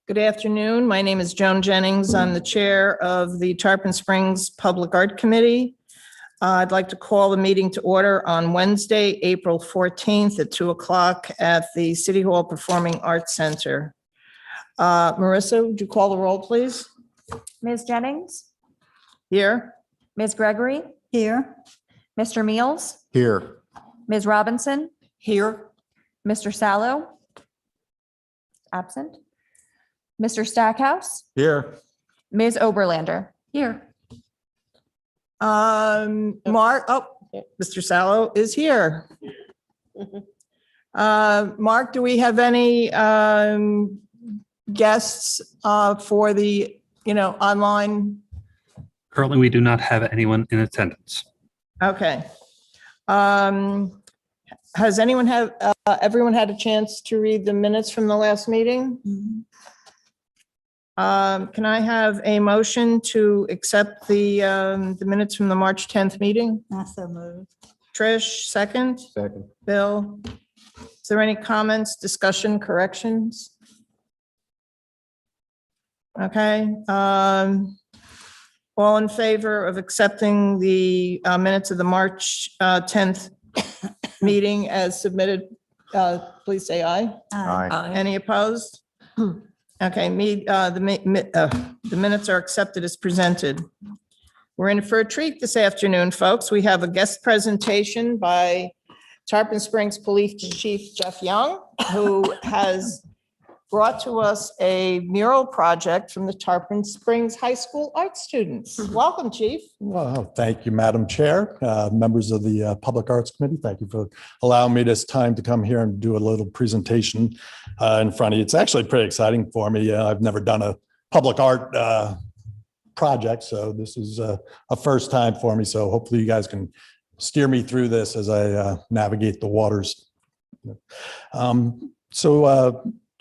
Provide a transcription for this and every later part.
Good afternoon. My name is Joan Jennings. I'm the chair of the Tarpon Springs Public Art Committee. I'd like to call the meeting to order on Wednesday, April 14th at 2 o'clock at the City Hall Performing Arts Center. Marissa, would you call the roll, please? Ms. Jennings, Here. Ms. Gregory, Here. Mr. Meals, Here. Ms. Robinson, Here. Mr. Sallow, absent, Mr. Stackhouse, Here. Ms. Oberlander. Here. Mark, Mr. Sallow is here. Mark, do we have any guests for the, online? Currently, we do not have anyone in attendance. Okay. Has everyone had a chance to read the minutes from the last meeting? Can I have a motion to accept the minutes from the March 10th meeting? So moved. Trish, second. Second. Bill, is there any comments, discussion, corrections? Okay. All in favor of accepting the minutes of the March 10th meeting as submitted, please say aye. Aye. Any opposed? Okay, the minutes are accepted as presented. We're in for a treat this afternoon, folks. We have a guest presentation by Tarpon Springs Police Chief Jeff Young, who has brought to us a mural project from the Tarpon Springs High School art students. Welcome, Chief. Well, thank you, Madam Chair, members of the Public Arts Committee. Thank you for allowing me this time to come here and do a little presentation in front of you. It's actually pretty exciting for me. I've never done a public art project, so this is a first time for me. So hopefully you guys can steer me through this as I navigate the waters.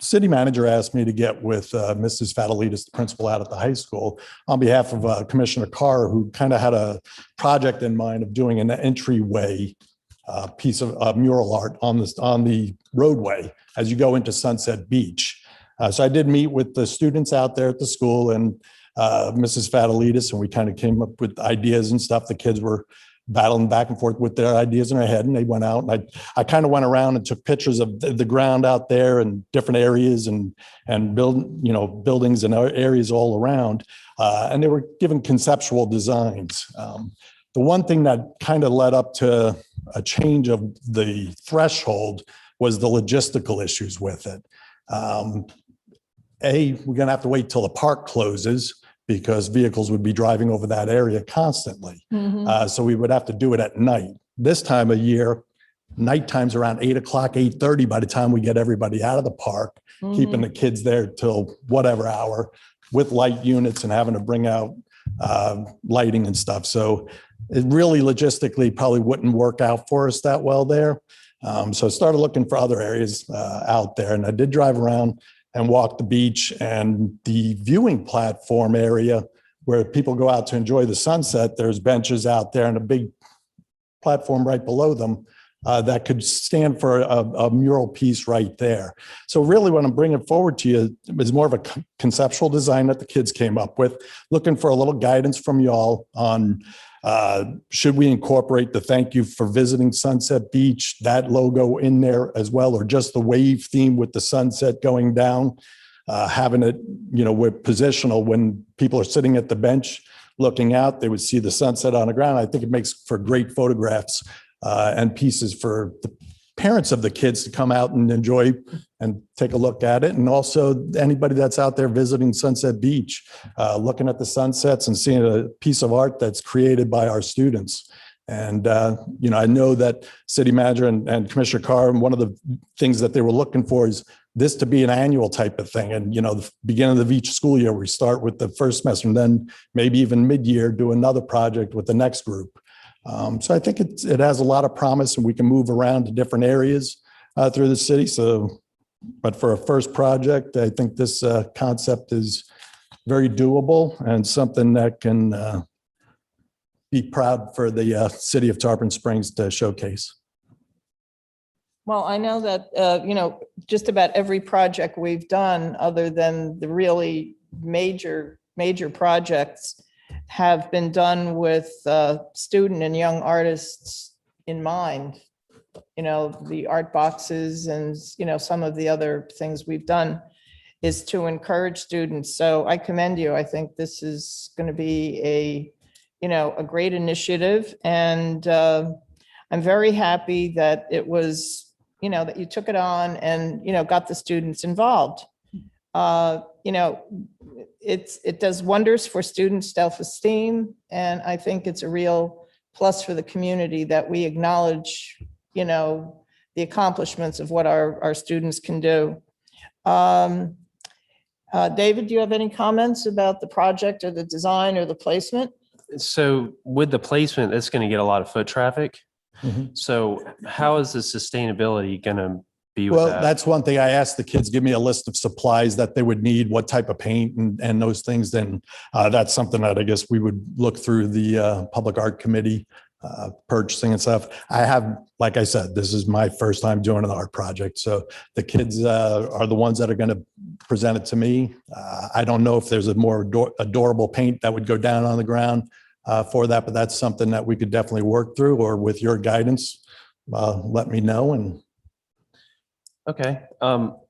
City manager asked me to get with Mrs. Fatalidis, the principal out at the high school, on behalf of Commissioner Carr, who kind of had a project in mind of doing an entryway piece of mural art on the roadway as you go into Sunset Beach. So I did meet with the students out there at the school and Mrs. Fatalidis, and we kind of came up with ideas and stuff. The kids were battling back and forth with their ideas in their head, and they went out, and I kind of went around and took pictures of the ground out there and different areas and buildings and areas all around, and they were given conceptual designs. The one thing that kind of led up to a change of the threshold was the logistical issues with it. We're going to have to wait till the park closes, because vehicles would be driving over that area constantly. So we would have to do it at night. This time of year, night time's around 8 o'clock, 8:30 by the time we get everybody out of the park, keeping the kids there till whatever hour with light units and having to bring out lighting and stuff. So it really logistically probably wouldn't work out for us that well there. So I started looking for other areas out there, and I did drive around and walk the beach and the viewing platform area where people go out to enjoy the sunset. There's benches out there and a big platform right below them that could stand for a mural piece right there. So really what I'm bringing forward to you is more of a conceptual design that the kids came up with, looking for a little guidance from y'all on should we incorporate the thank you for visiting Sunset Beach, that logo in there as well, or just the wave theme with the sunset going down, having it, with positional when people are sitting at the bench looking out, they would see the sunset on the ground. I think it makes for great photographs and pieces for the parents of the kids to come out and enjoy and take a look at it. And also anybody that's out there visiting Sunset Beach, looking at the sunsets and seeing a piece of art that's created by our students. And, I know that city manager and Commissioner Carr, and one of the things that they were looking for is this to be an annual type of thing. And, the beginning of each school year, we start with the first semester and then maybe even mid-year do another project with the next group. So I think it has a lot of promise, and we can move around to different areas through the city. But for a first project, I think this concept is very doable and something that can be proud for the city of Tarpon Springs to showcase. Well, I know that, just about every project we've done, other than the really major projects, have been done with student and young artists in mind. The art boxes and, some of the other things we've done is to encourage students. So I commend you. I think this is going to be a great initiative. And I'm very happy that it was, that you took it on and, got the students involved. It does wonders for students' self-esteem. And I think it's a real plus for the community that we acknowledge, the accomplishments of what our students can do. David, do you have any comments about the project or the design or the placement? So with the placement, it's going to get a lot of foot traffic. Mhm. So how is the sustainability going to be with Well, that? that's one thing I asked the kids, give me a list of supplies that they would need, what type of paint and those things. Then that's something that I guess we would look through the Public Art Committee purchasing and stuff. I have, like I said, this is my first time doing an art project. So the kids are the ones that are going to present it to me. I don't know if there's a more adorable paint that would go down on the ground for that, but that's something that we could definitely work through, or with your guidance, let me know. And Okay.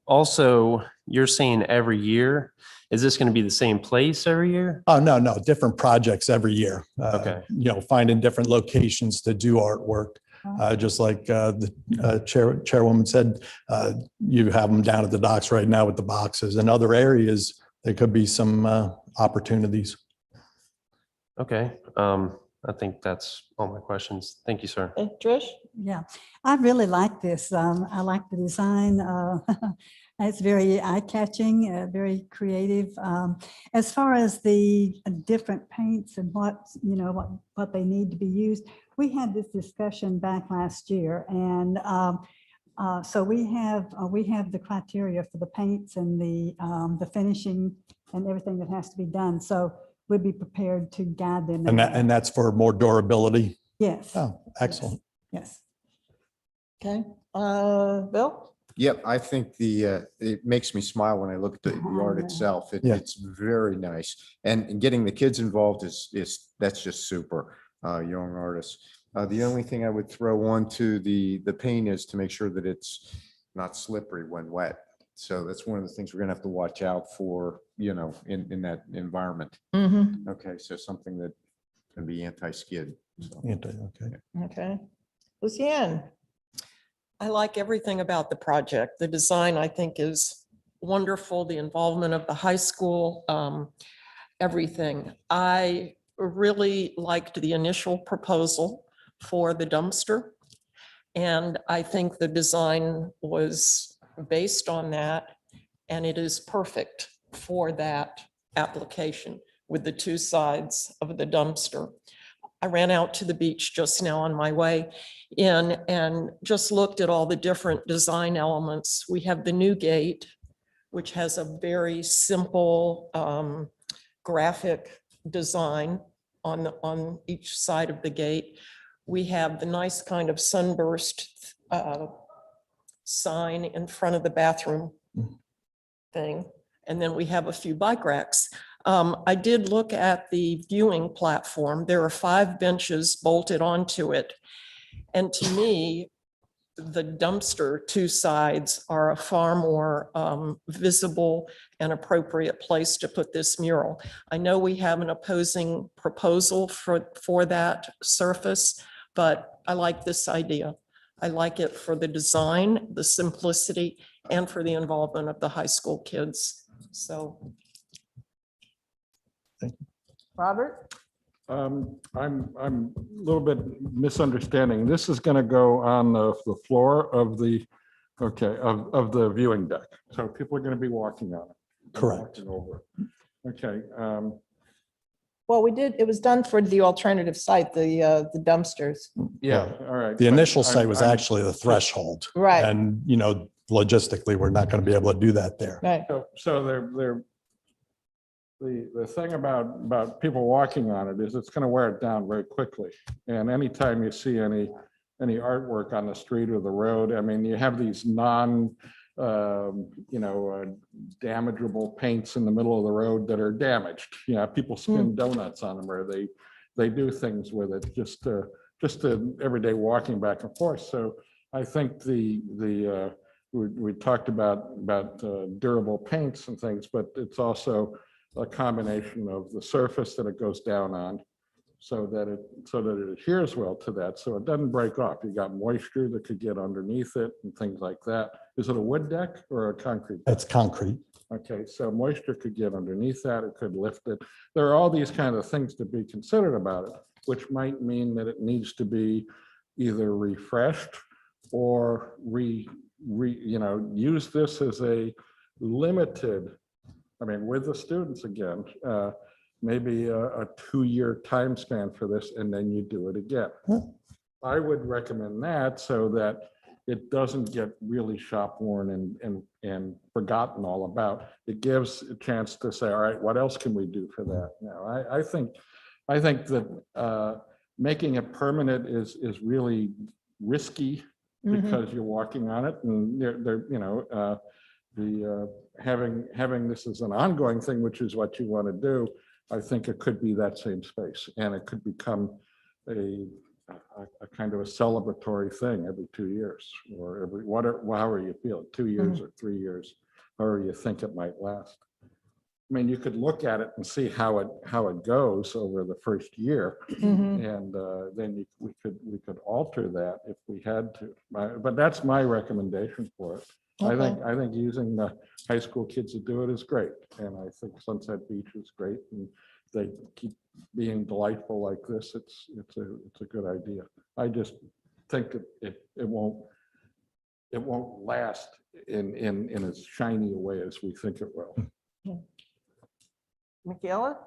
Also, you're saying every year, is this going to be the same place every year? oh, no, different projects every year. Okay. Finding different locations to do artwork. Just like the chairwoman said, you have them down at the docks right now with the boxes. In other areas, there could be some opportunities. Okay. I think that's all my questions. Thank you, sir. Hey, Trish? Yeah, I really like this. I like the design. It's very eye-catching, very creative. As far as the different paints and what they need to be used, we had this discussion back last year, and so we have the criteria for the paints and the finishing and everything that has to be done. So we'd be prepared to guide them. And that's for more durability. Yes. Oh, excellent. Yes. Okay. Bill? Yep, I think it makes me smile when I look at the art itself. Yeah. It's very nice. And getting the kids involved that's just super, young artists. The only thing I would throw on to the paint is to make sure that it's not slippery when wet. So that's one of the things we're gonna have to watch out for, in that environment. Mm-hmm. Okay, so something that can be anti-skid. So. Okay. Okay. Lucianne? I like everything about the project. The design, I think, is wonderful. The involvement of the high school, everything. I really liked the initial proposal for the dumpster. And I think the design was based on that. And it is perfect for that application with the two sides of the dumpster. I ran out to the beach just now on my way in and just looked at all the different design elements. We have the new gate, which has a very simple graphic design on each side of the gate. We have the nice kind of sunburst sign in front of the bathroom thing. And then we have a few bike racks. I did look at the viewing platform. There are 5 benches bolted onto it. And to me, the dumpster, 2 sides, are a far more visible and appropriate place to put this mural. I know we have an opposing proposal for that surface, but I like this idea. I like it for the design, the simplicity, and for the involvement of the high school kids. So. Robert? I'm a little bit misunderstanding. This is going to go on the floor of the, of the viewing deck. So people are going to be walking on it. Correct. Walking over it. Okay. Well, it was done for the alternative site, the dumpsters. Yeah, all right. The But initial site was I'm- actually the threshold. Right. And, logistically, we're not going to be able to do that there. Right. So they're the thing about people walking on it is it's going to wear it down very quickly. And anytime you see any artwork on the street or the road, I mean, you have these damageable paints in the middle of the road that are damaged. You know, people spin donuts on them, or they do things with it, just everyday walking back and forth. So I think we talked about durable paints and things, but it's also a combination of the surface that it goes down on, so that it adheres well to that, so it doesn't break off. You got moisture that could get underneath it and things like that. Is it a wood deck or a concrete deck? It's concrete. Okay, so moisture could get underneath that. It could lift it. There are all these kind of things to be considered about it, which might mean that it needs to be either refreshed or use this as a limited, I mean, with the students again, maybe a 2-year time span for this, and then you do it again. I would recommend that, so that it doesn't get really shop worn and forgotten all about. It gives a chance to say, all right, what else can we do for that? Now, I think that making it permanent is really risky, because you're walking on it, and having this as an ongoing thing, which is what you want to do. I think it could be that same space, and it could become a kind of a celebratory thing every 2 years, or however you feel, 2 years or 3 years, however you think it might last. I mean, you could look at it and see how it goes over the first year, and then we could alter that if we had to. But that's my recommendation for it. Okay. I think using the high school kids to do it is great, and I think Sunset Beach is great, and they keep being delightful like this. It's a good idea. I just think that it won't last in as shiny a way as we think it will. Michaela?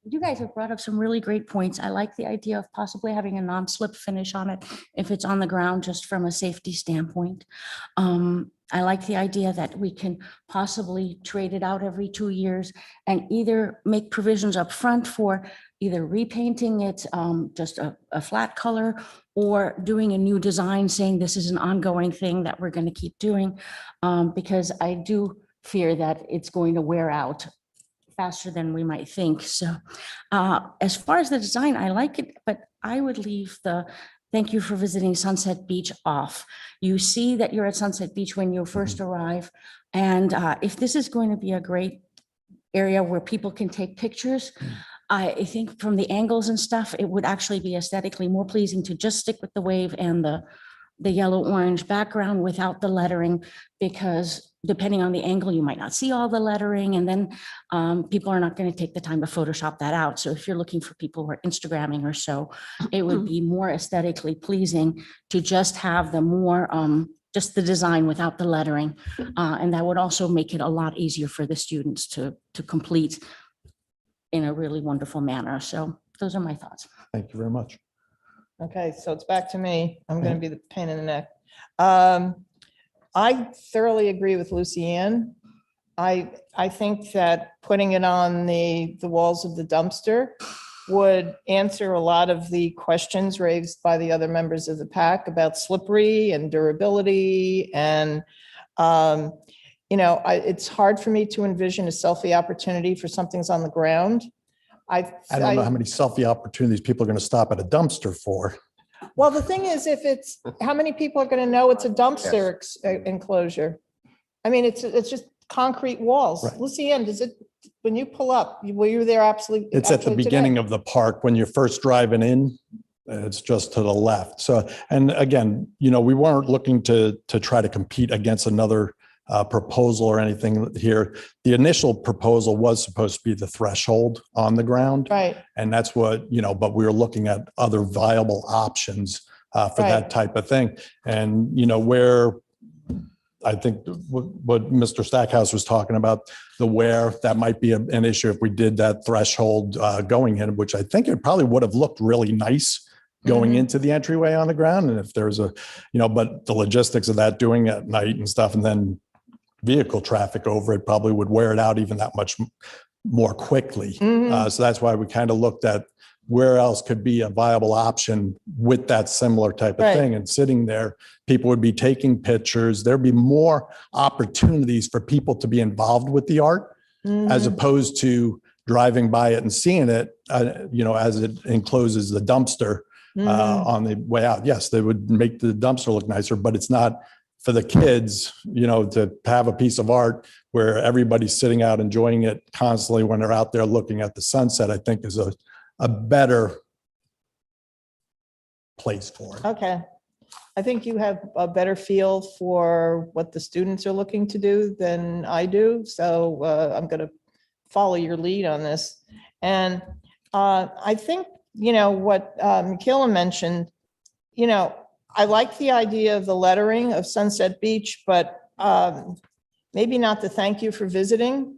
You guys have brought up some really great points. I like the idea of possibly having a non-slip finish on it if it's on the ground, just from a safety standpoint. I like the idea that we can possibly trade it out every 2 years and either make provisions up front for either repainting it just a flat color, or doing a new design saying this is an ongoing thing that we're going to keep doing, because I do fear that it's going to wear out faster than we might think. So as far as the design, I like it, but I would leave the thank you for visiting Sunset Beach off. You see that you're at Sunset Beach when you first arrive. And if this is going to be a great area where people can take pictures, I think from the angles and stuff, it would actually be aesthetically more pleasing to just stick with the wave and the yellow-orange background without the lettering, because depending on the angle, you might not see all the lettering, and then people are not going to take the time to Photoshop that out. So if you're looking for people who are Instagramming or so, it would be more aesthetically pleasing to just have the more, just the design without the lettering. And that would also make it a lot easier for the students to complete in a really wonderful manner. So those are my thoughts. Thank you very much. Okay, so it's back to me. I'm going to be the pain in the neck. I thoroughly agree with Lucy Ann. I think that putting it on the walls of the dumpster would answer a lot of the questions raised by the other members of the pack about slippery and durability. And, it's hard for me to envision a selfie opportunity for something's on the ground. I don't know how many selfie opportunities people are going to stop at a dumpster for. Well, the thing is, how many people are going to know it's a dumpster enclosure? I mean, it's just concrete walls. Right. Lucy Ann, when you pull up, were you there absolutely? It's at the beginning of the park when you're first driving in. It's just to the left. So, and again, we weren't looking to try to compete against another proposal or anything here. The initial proposal was supposed to be the threshold on the ground. Right. And that's what, but we were looking at other viable options for that type of thing. And, where I think what Mr. Stackhouse was talking about, where that might be an issue if we did that threshold going in, which I think it probably would have looked really nice going into the entryway on the ground. And if there's but the logistics of that, doing it at night and stuff, and then vehicle traffic over it, probably would wear it out even that much more quickly. Mhm. So that's why we kind of looked at where else could be a viable option with that similar type of Right. thing. And sitting there, people would be taking pictures. There'd be more opportunities for people to be involved with the art as Mhm. opposed to driving by it and seeing it, as it encloses the dumpster Mhm. on the way out. Yes, they would make the dumpster look nicer, but it's not for the kids, to have a piece of art where everybody's sitting out enjoying it constantly when they're out there looking at the sunset, I think is a better place for it. Okay. I think you have a better feel for what the students are looking to do than I do. So I'm going to follow your lead on this. And I think, what Michaela mentioned, I like the idea of the lettering of Sunset Beach, but maybe not the thank you for visiting,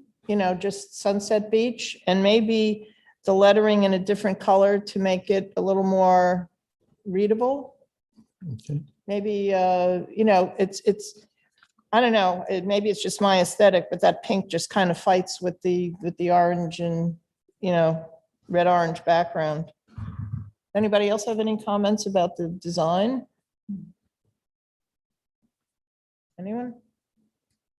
just Sunset Beach, and maybe the lettering in a different color to make it a little more readable. Okay. Maybe, it's, I don't know, maybe it's just my aesthetic, but that pink just kind of fights with the orange and, red orange background. Anybody else have any comments about the design? Anyone?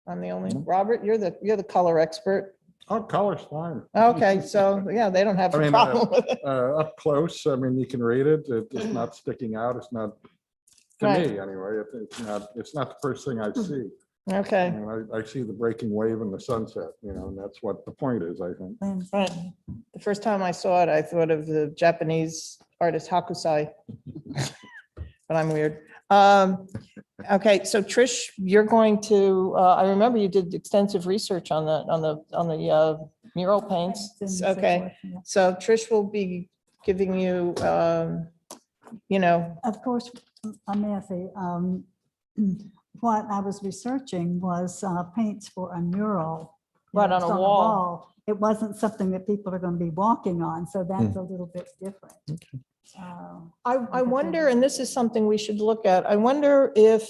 I'm the only, Robert, you're the color expert. Oh, color's fine. Okay, so yeah, they don't have I a mean, problem with it. Up close, I mean, you can read it. It's not sticking out. It's not, to Right. me anyway, it's not the first thing I see. Okay, And I see the breaking wave and the sunset, and that's what the point is, I think. right. The first time I saw it, I thought of the Japanese artist Hakusai. But I'm weird. Okay, so Trish, you're going to, I remember you did extensive research on the mural paints. And so Okay, forth, yeah. so Trish will be giving you, Of course, may I say, what I was researching was paints for a mural. Right, on it's a the wall. It wasn't something that people are going to be walking on, so that's a little bit different. I wonder, and this is something we should look at, I wonder if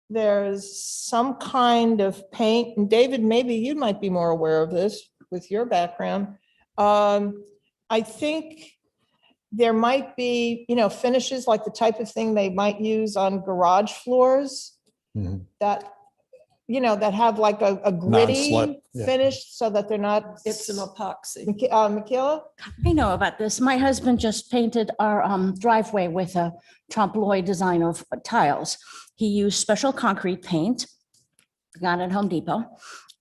there's some kind of paint, and David, maybe you might be more aware of this with your background. I think there might be, finishes like the type of thing they might use on garage floors Mhm. that, that have like a gritty Non-slip, yeah. finish so that they're not. It's an epoxy. Michaela? I know about this. My husband just painted our driveway with a trompe l'oeil design of tiles. He used special concrete paint, got it at Home Depot.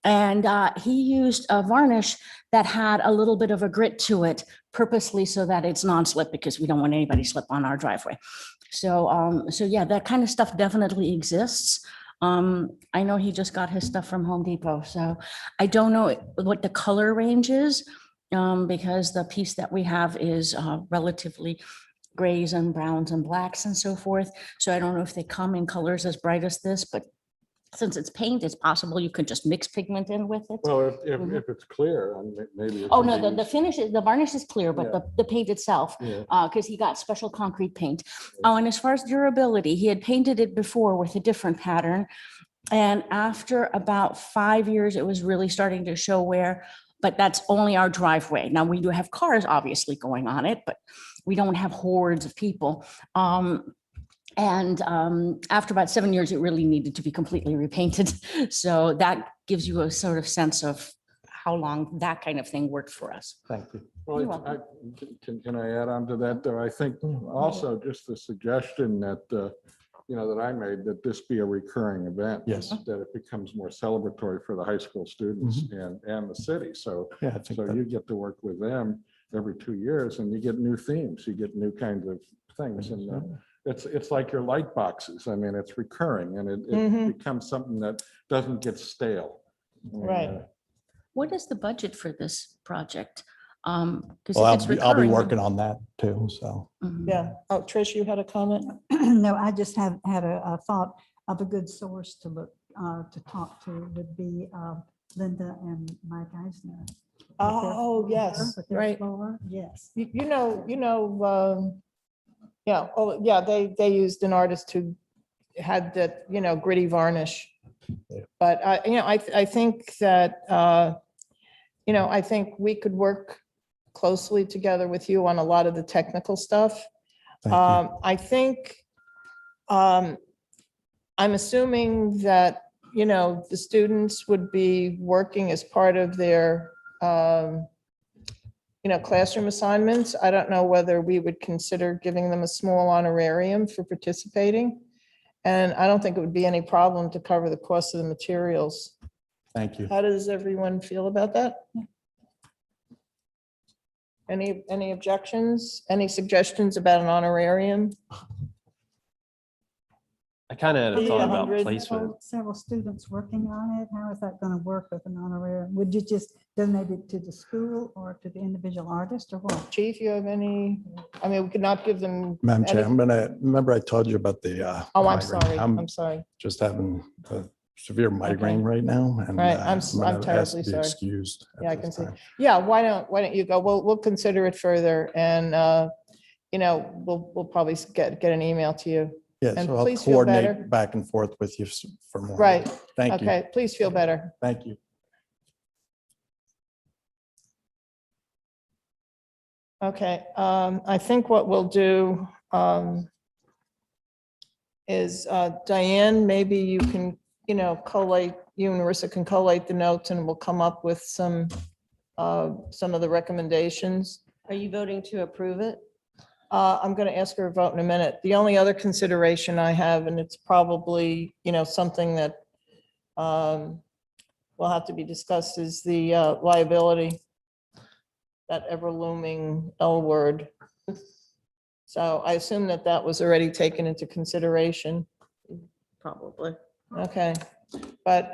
And he used a varnish that had a little bit of a grit to it purposely so that it's non-slip, because we don't want anybody to slip on our driveway. So yeah, that kind of stuff definitely exists. I know he just got his stuff from Home Depot, so I don't know what the color range is, because the piece that we have is relatively grays and browns and blacks and so forth. So I don't know if they come in colors as bright as this, but since it's paint, it's possible you could just mix pigment in with it. Well, if it's clear, maybe. it Oh, can no, be the used. finish is, the varnish is clear, but Yeah. the paint itself, Yeah. because he got special concrete paint. Oh, and as far as durability, he had painted it before with a different pattern. And after about 5 years, it was really starting to show wear, but that's only our driveway. Now, we do have cars obviously going on it, but we don't have hordes of people. And after about 7 years, it really needed to be completely repainted. So that gives you a sort of sense of how long that kind of thing worked for us. Thank you. Well, You're welcome. can I add on to that, though? I think also just the suggestion that, that I made, that this be a recurring event. Yes. That it becomes more celebratory for the high school students and the city. So, Yeah, I think so that- you get to work with them every 2 years and you get new themes, you get new kinds of things. And it's like your light boxes. I mean, it's recurring and it Mhm. becomes something that doesn't get stale. Right. What is the budget for this project? Because Well, if it's I'll be recurring. working on that too, so. Mhm. Yeah. Oh, Trish, you had a comment? No, I just had a thought of a good source to look, to talk to would be Linda and Mike Eisner. Oh, yes, right. Yes. Yeah, oh, yeah, they used an artist who had that, gritty varnish. But I think that, I think we could work closely together with you on a lot of the technical stuff. Thank you. I think, I'm assuming that, the students would be working as part of their, classroom assignments. I don't know whether we would consider giving them a small honorarium for participating. And I don't think it would be any problem to cover the cost of the materials. Thank you. How does everyone feel about that? Any objections? Any suggestions about an honorarium? I kind of had a Maybe thought about 100. placement. Several students working on it. How is that going to work with an honorarium? Would you just donate it to the school or to the individual artist or what? Chief, you have any, we could not give them. Madam Chair, any- remember I told you about the. Oh, I'm migraine. sorry. I'm I'm sorry. just having a severe migraine right now. And Right, I'm I'm gonna ask to terribly be sorry. excused. at Yeah, I this can see. time. Yeah, why don't you go? We'll consider it further and, we'll probably get an email to you. Yeah, And so I'll please feel better. coordinate back and forth with you for more. Right. Thank you. Okay, please feel better. Thank you. Okay, I think what we'll do is, Diane, maybe you can, collate, you and Marissa can collate the notes and we'll come up with some of the recommendations. Are you voting to approve it? I'm going to ask her a vote in a minute. The only other consideration I have, and it's probably, something that will have to be discussed, is the liability, that ever looming L word. So I assume that was already taken into consideration. Probably. Okay, but,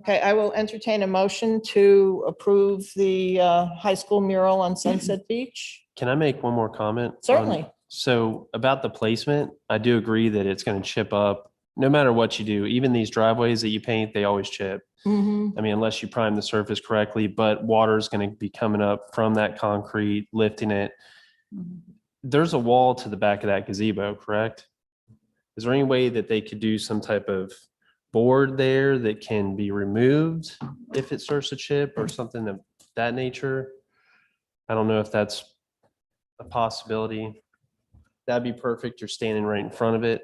okay, I will entertain a motion to approve the high school mural on Sunset Beach. Can I make one more comment? on- Certainly. So about the placement, I do agree that it's going to chip up no matter what you do. Even these driveways that you paint, they always chip. Mhm. I mean, unless you prime the surface correctly, but water is going to be coming up from that concrete, lifting it. There's a wall to the back of that gazebo, correct? Is there any way that they could do some type of board there that can be removed if it starts to chip or something of that nature? I don't know if that's a possibility. That'd be perfect. You're standing right in front of it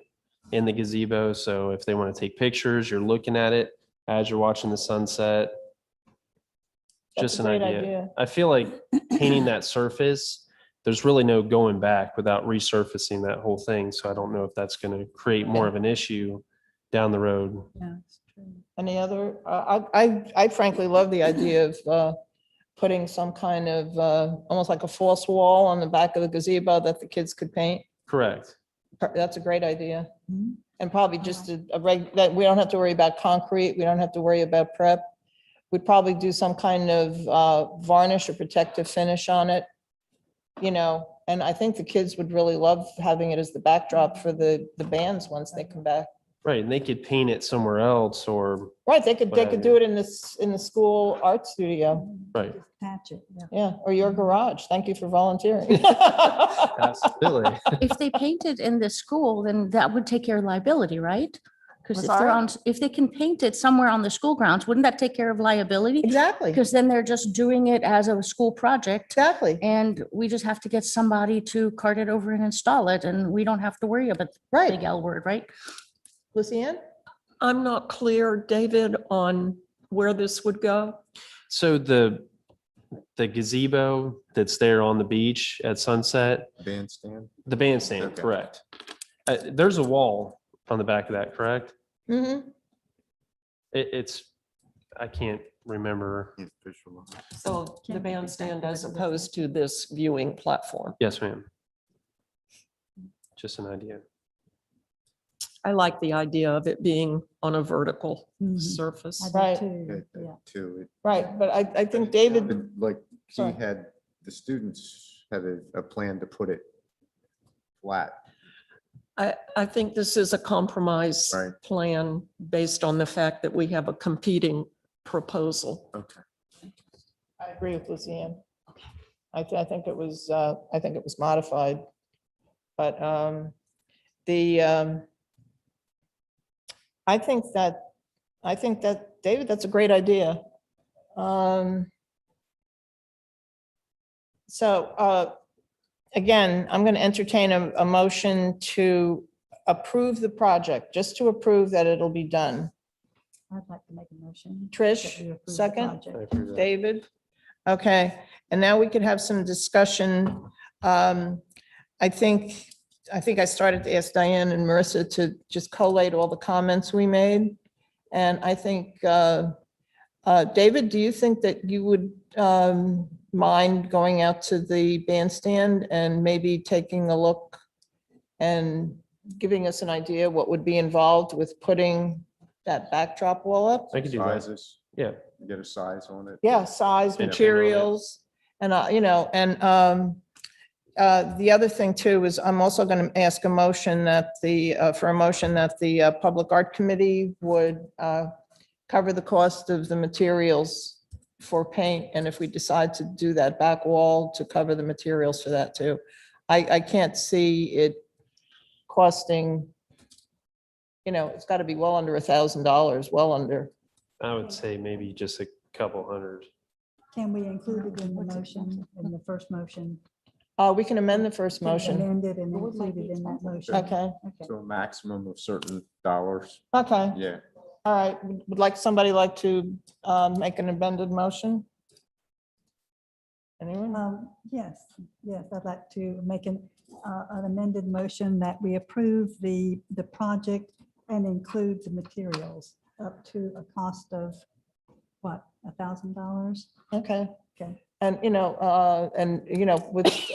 in the gazebo. So if they want to take pictures, you're looking at it as you're watching the sunset. That's Just a an great idea. I feel like painting that surface, there's really no going back without resurfacing that whole thing. So I don't know if that's going to create more of an issue down the road. Yeah, it's true. Any other, I frankly love the idea of putting some kind of, almost like a false wall on the back of the gazebo that the kids could paint. Correct. That's a great idea. Mhm. And probably just that we don't have to worry about concrete, we don't have to worry about prep. We'd probably do some kind of varnish or protective finish on it, and I think the kids would really love having it as the backdrop for the bands once they come back. Right. And they could paint it somewhere else or, Right, they could Whatever. do it in the school art studio. right. Just patch it. Yeah. Yeah, or your garage. Thank you for volunteering. Absolutely. If they painted in the school, then that would take care of liability, right? Because Was if they can paint it somewhere on the school grounds, wouldn't that take care of liability? Exactly, Because then they're just doing it as a school project. exactly, And we just have to get somebody to cart it over and install it, and we don't have to worry about the big right. L word, right? Lucianne? I'm not clear, David, on where this would go. So the gazebo that's there on the beach at sunset, Bandstand. the bandstand, Okay. correct. There's a wall on the back of that, correct? Mm-hmm. It's, I can't remember. So the bandstand as opposed to this viewing platform. Yes, ma'am. Just an idea. I like the idea of it being on a vertical Mhm. surface. I do Right. too. Yeah. Too. Right, but I think David, Like, he Sorry. had, the students had a plan to put it flat. I think this is a compromise Right. plan based on the fact that we have a competing proposal. Okay. I agree with Lucianne. I think it was modified. But I think that, David, that's a great idea. So again, I'm going to entertain a motion to approve the project, just to approve that it'll be done. I'd like to make a motion. that we Trish, approve the second? project. I approve that. David? Okay, and now we could have some discussion. I think I started to ask Diane and Marissa to just collate all the comments we made. And I think, David, do you think that you would mind going out to the bandstand and maybe taking a look and giving us an idea what would be involved with putting that backdrop wall up? I could do that. Sizes, Yeah. get a size on it. Yeah, size, And opinion on it. materials, and, the other thing too is I'm also going to ask a motion that for a motion that the Public Art Committee would cover the cost of the materials for paint, and if we decide to do that back wall, to cover the materials for that too. I can't see it costing, it's got to be well under $1,000, well under. I would say maybe just a couple hundred. Can we include it in the motion, in the first motion? We can amend the first motion. Amend it and include it in that motion. Okay, To a maximum of certain dollars. okay, Yeah. all right. Would somebody like to make an amended motion? Anyone? Yes, I'd like to make an amended motion that we approve the project and include the materials up to a cost of, what, $1,000? Okay. Okay. And, with,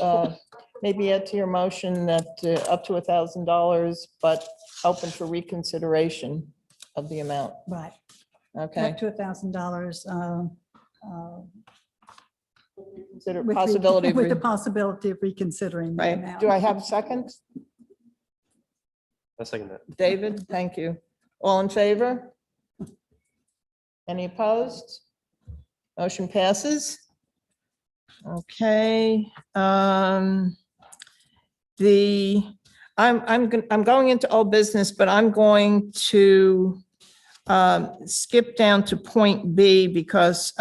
maybe add to your motion that up to $1,000, but open for reconsideration of the amount. Right, Okay. up to $1,000. Consider with possibility of, With the possibility of reconsidering the right. amount. Do I have a second? I second that. David, thank you. All in favor? Any opposed? Motion passes. Okay. I'm going into old business, but I'm going to skip down to point B because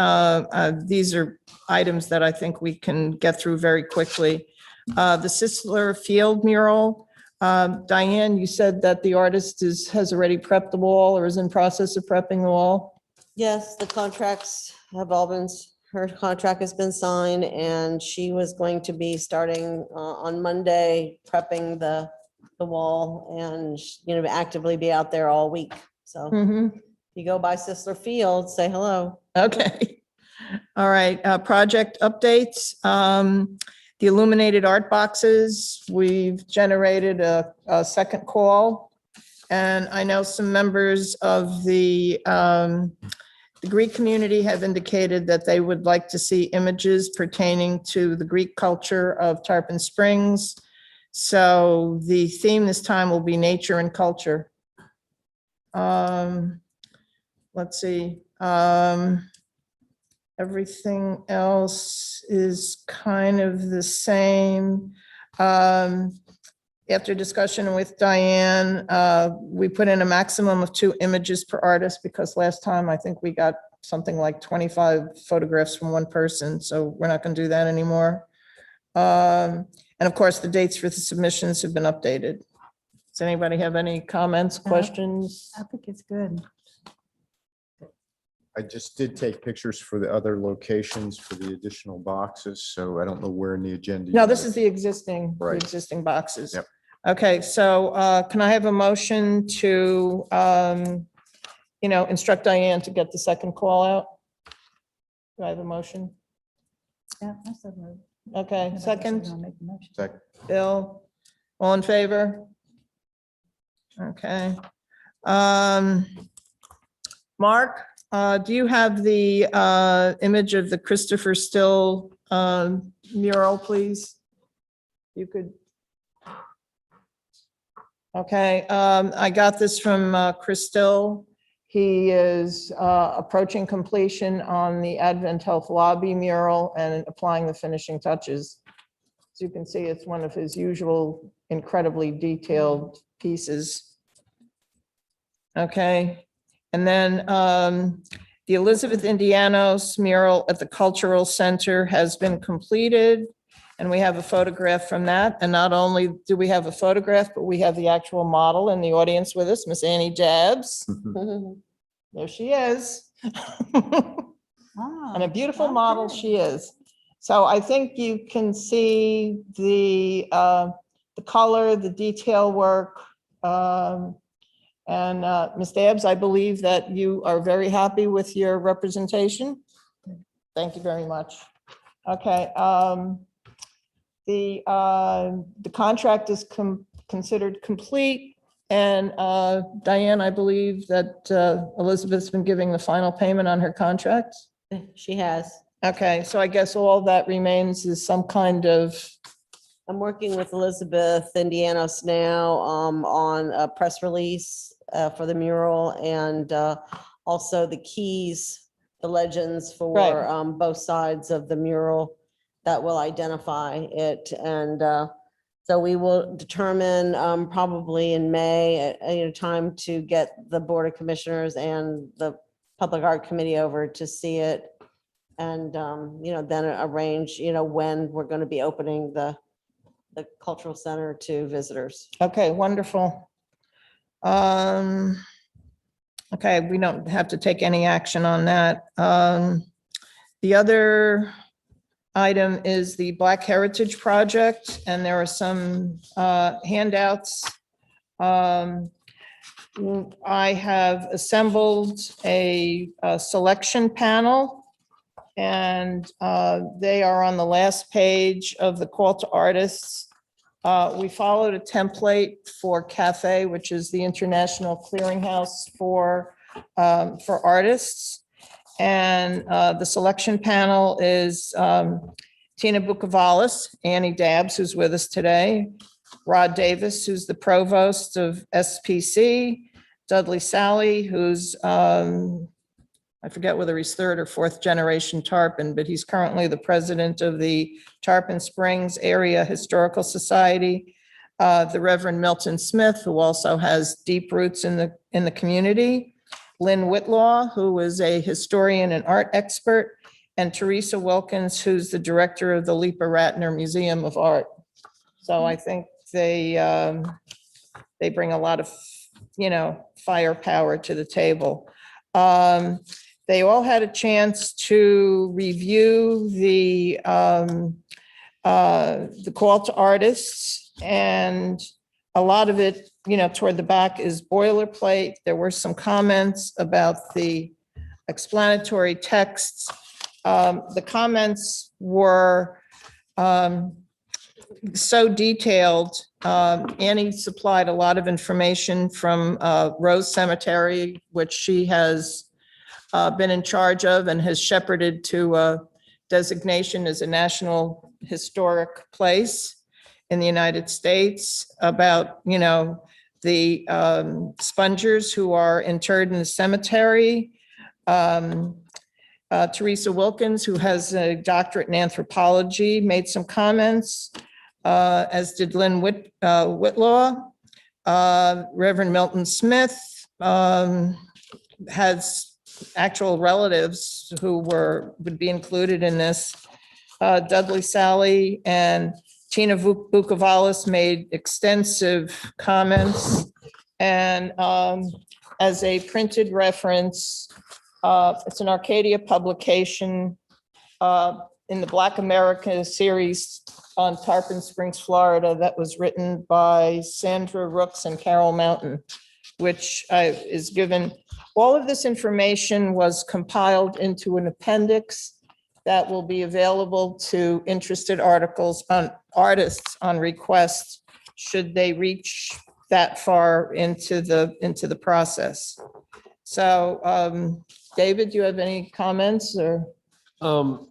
these are items that I think we can get through very quickly. The Sisler Field mural. Diane, you said that the artist has already prepped the wall or is in process of prepping the wall. Yes, the contracts have all been, her contract has been signed and she was going to be starting on Monday prepping the wall and, actively be out there all week. So Mhm. you go by Sisler Field, say hello. Okay. All right, project updates. The illuminated art boxes, we've generated a second call. And I know some members of the Greek community have indicated that they would like to see images pertaining to the Greek culture of Tarpon Springs. So the theme this time will be nature and culture. Let's see. Everything else is kind of the same. After discussion with Diane, we put in a maximum of 2 images per artist because last time I think we got something like 25 photographs from one person. So we're not going to do that anymore. And of course, the dates for the submissions have been updated. Does anybody have any comments, questions? I think it's good. I just did take pictures for the other locations for the additional boxes, so I don't know where in the agenda. No, you this have- is the existing Right. boxes. Yep. Okay, so can I have a motion to, instruct Diane to get the second call out? Do I have a motion? Yeah, that's a move. Okay, I'll second, make the motion. Second. Bill, all in favor? Okay. Mark, do you have the image of the Christopher Still mural, please? You could. Okay, I got this from Chris Still. He is approaching completion on the Advent Health Lobby mural and applying the finishing touches. As you can see, it's one of his usual incredibly detailed pieces. Okay. And then the Elizabeth Indianos mural at the Cultural Center has been completed. And we have a photograph from that. And not only do we have a photograph, but we have the actual model in the audience with us, Miss Annie Jabs. There she is. And a beautiful model she is. So I think you can see the color, the detail work. And Ms. Dabbs, I believe that you are very happy with your representation. Thank you very much. Okay. The contract is considered complete. And Diane, I believe that Elizabeth's been giving the final payment on her contract. She has. Okay, so I guess all that remains is some kind of, I'm working with Elizabeth Indianos now on a press release for the mural and also the keys, the legends for Right. both sides of the mural that will identify it. And so we will determine probably in May, time to get the Board of Commissioners and the Public Art Committee over to see it. And, then arrange, when we're going to be opening the cultural center to visitors. okay, wonderful. Okay, we don't have to take any action on that. The other item is the Black Heritage Project, and there are some handouts. I have assembled a selection panel, and they are on the last page of the call to artists. We followed a template for CAFE, which is the International Clearinghouse for artists. And the selection panel is Tina Bukavalis, Annie Dabbs, who's with us today, Rod Davis, who's the provost of SPC, Dudley Sally, who's I forget whether he's third or fourth generation Tarpon, but he's currently the president of the Tarpon Springs Area Historical Society. The Reverend Milton Smith, who also has deep roots in the community. Lynn Whitlaw, who is a historian and art expert, and Teresa Wilkins, who's the director of the Lipa Ratner Museum of Art. So I think they bring a lot of, firepower to the table. They all had a chance to review the call to artists, and a lot of it, toward the back is boilerplate. There were some comments about the explanatory texts. The comments were so detailed. Annie supplied a lot of information from Rose Cemetery, which she has been in charge of and has shepherded to a designation as a National Historic Place in the United States, about, the spongers who are interred in the cemetery. Teresa Wilkins, who has a doctorate in anthropology, made some comments, as did Lynn Whitlaw. Reverend Milton Smith has actual relatives who would be included in this. Dudley Sally and Tina Bukavalis made extensive comments. And as a printed reference, it's an Arcadia publication in the Black America series on Tarpon Springs, Florida, that was written by Sandra Rooks and Carol Mountain, which is given. All of this information was compiled into an appendix that will be available to interested articles on artists on request, should they reach that far into the process. So, David, do you have any comments or?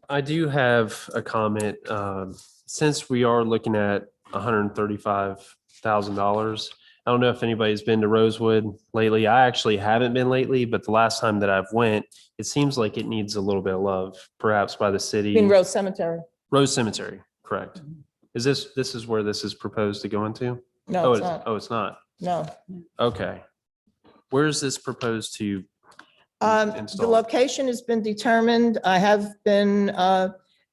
I do have a comment. Since we are looking at $135,000, I don't know if anybody's been to Rosewood lately. I actually haven't been lately, but the last time that I've went, it seems like it needs a little bit of love, perhaps by the city. In Rose Cemetery? Rose Cemetery, correct. Is this is where this is proposed to go into? No, it's not. Oh, it's not. No. Okay. Where is this proposed to? The Installed. location has been determined. I have been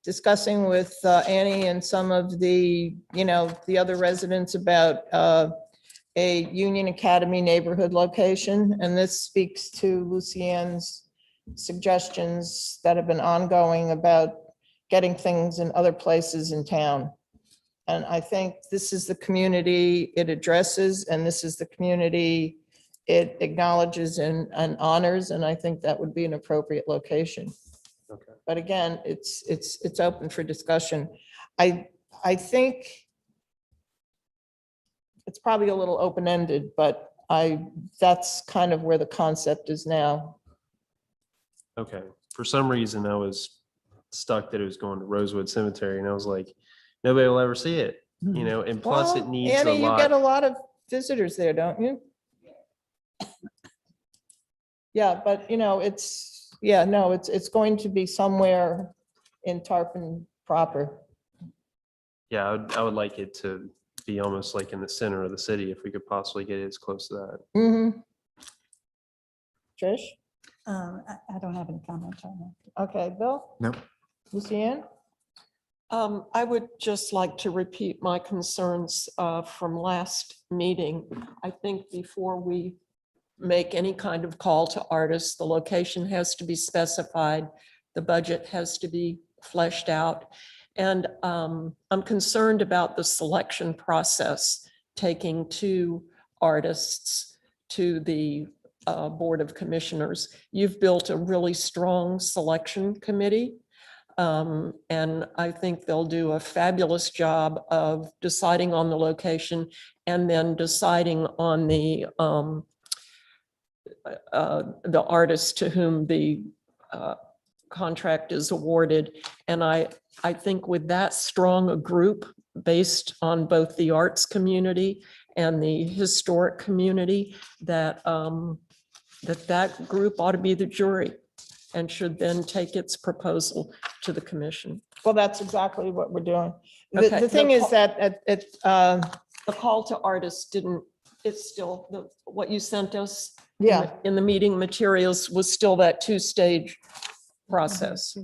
discussing with Annie and some of the, the other residents about a Union Academy neighborhood location. And this speaks to Lucienne's suggestions that have been ongoing about getting things in other places in town. And I think this is the community it addresses, and this is the community it acknowledges and honors, and I think that would be an appropriate location. Okay. But again, it's open for discussion. I think it's probably a little open-ended, but that's kind of where the concept is now. Okay. For some reason, I was stuck that it was going to Rosewood Cemetery, and I was like, nobody will ever see it, and plus it Well, needs a Annie, you get a lot. lot of visitors there, don't you? Yeah, but it's going to be somewhere in Tarpon proper. Yeah, I would like it to be almost like in the center of the city if we could possibly get it as close to that. Mm-hmm. Trish? I don't have any comments on that. Okay, Bill? No. Lucianne? I would just like to repeat my concerns from last meeting. I think before we make any kind of call to artists, the location has to be specified, the budget has to be fleshed out. And I'm concerned about the selection process, taking two artists to the Board of Commissioners. You've built a really strong selection committee. And I think they'll do a fabulous job of deciding on the location and then deciding on the artist to whom the contract is awarded. And I think with that strong a group based on both the arts community and the historic community, that that group ought to be the jury and should then take its proposal to the commission. Well, that's exactly what we're doing. Okay, The thing no is call- that The call to artists didn't, it's still, what you sent us yeah, in the meeting materials was still that two-stage process.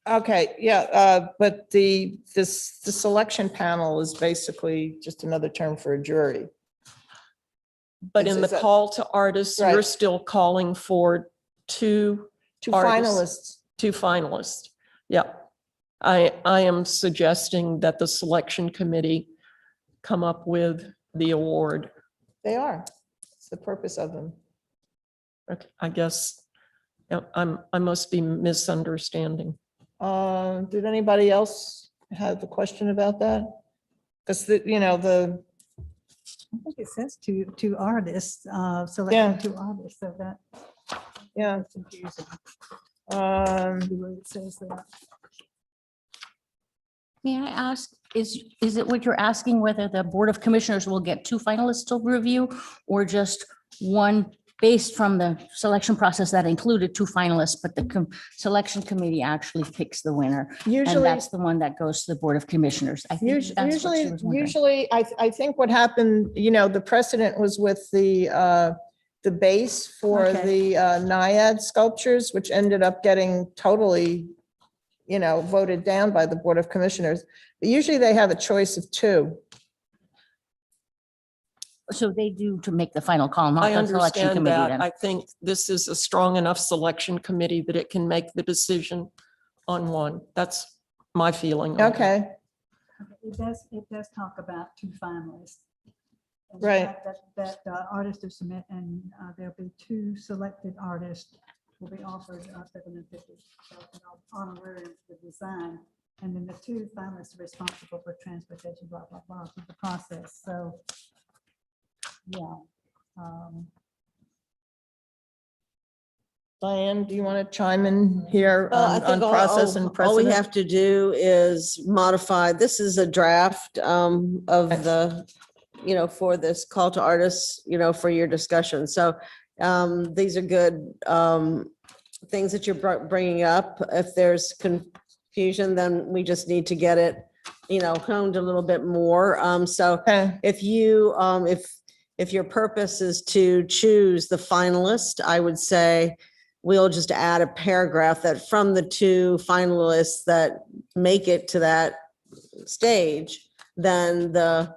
okay, yeah, but the selection panel is basically just another term for a jury. But Is in the that- call to artists, Right. you're still calling for two Two Artists. finalists. two finalists. Yeah. I am suggesting that the selection committee come up with the award. They are. It's the purpose of them. Okay, I guess I must be misunderstanding. Did anybody else have a question about that? Because I think it says two artists, Yeah. selecting two artists, so that. yeah. that's confusing. Um, Where it says that. May I ask, is it what you're asking, whether the Board of Commissioners will get two finalists to review or just one based from the selection process that included two finalists, but the selection committee actually picks the winner? And Usually, that's the one that goes to the Board of Commissioners. I think that's what she was wondering. usually, I think what happened, the precedent was with the base for Okay. the Naiad sculptures, which ended up getting totally, voted down by the Board of Commissioners. But usually they have a choice of two. So they do to make the final call, not I the selection understand committee that. then. I think this is a strong enough selection committee that it can make the decision on one. That's my feeling. on it. Okay, It does talk about two finalists. And Right. That artist to submit, and there'll be two selected artists will be offered $750 honorarium for design. And then the two finalists are responsible for transportation, blah, blah, blah, through the process. So, yeah. Diane, do you want to chime in here Well, I on think process and all we precedent? have to do is modify, this is a draft of the, for this call to artists, for your discussion. So these are good things that you're bringing up. If there's confusion, then we just need to get it, honed a little bit more. So Okay, if you, if your purpose is to choose the finalist, I would say we'll just add a paragraph that from the 2 finalists that make it to that stage, then the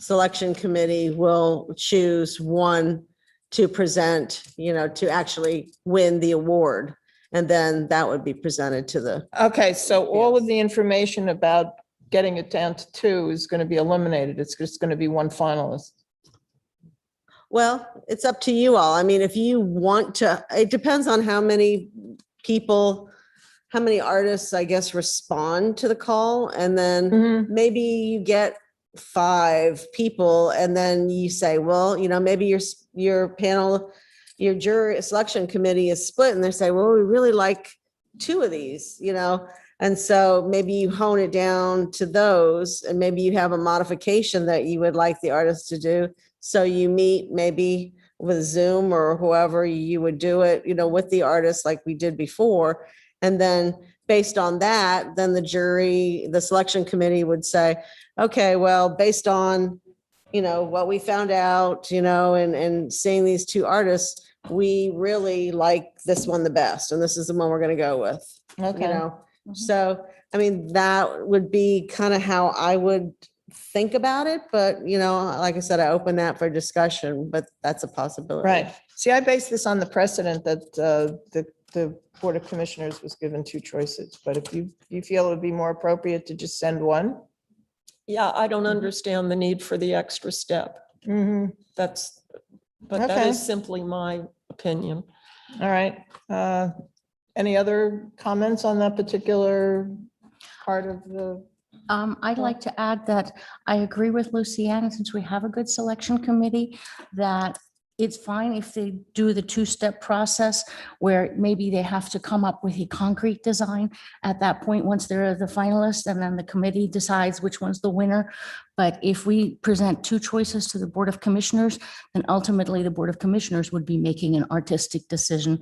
selection committee will choose one to present, to actually win the award. And then that would be presented to the, Okay, so all of the information about getting it down to 2 is going to be eliminated. It's just going to be 1 finalist. well, it's up to you all. I mean, if you want to, it depends on how many people, how many artists, I guess, respond to the call. And then Mhm. maybe you get 5 people and then you say, well, maybe your panel, your jury selection committee is split and they say, well, we really like 2 of these, and so maybe you hone it down to those and maybe you have a modification that you would like the artist to do. So you meet maybe with Zoom or whoever you would do it, with the artist like we did before. And then based on that, then the jury, the selection committee would say, okay, well, based on, what we found out, and seeing these 2 artists, we really like this one the best. And this is the one we're going to go with, Okay. So, I mean, that would be kind of how I would think about it. But, like I said, I open that for discussion, but that's a possibility. Right. See, I base this on the precedent that the Board of Commissioners was given 2 choices. But if you feel it would be more appropriate to just send 1. Yeah, I don't understand the need for the extra step. Mhm. But that Okay. is simply my opinion. All right. Any other comments on that particular part of the? I'd like to add that I agree with Luciana, since we have a good selection committee, that it's fine if they do the 2-step process where maybe they have to come up with a concrete design at that point, once they're the finalists, and then the committee decides which one's the winner. But if we present 2 choices to the Board of Commissioners, then ultimately the Board of Commissioners would be making an artistic decision.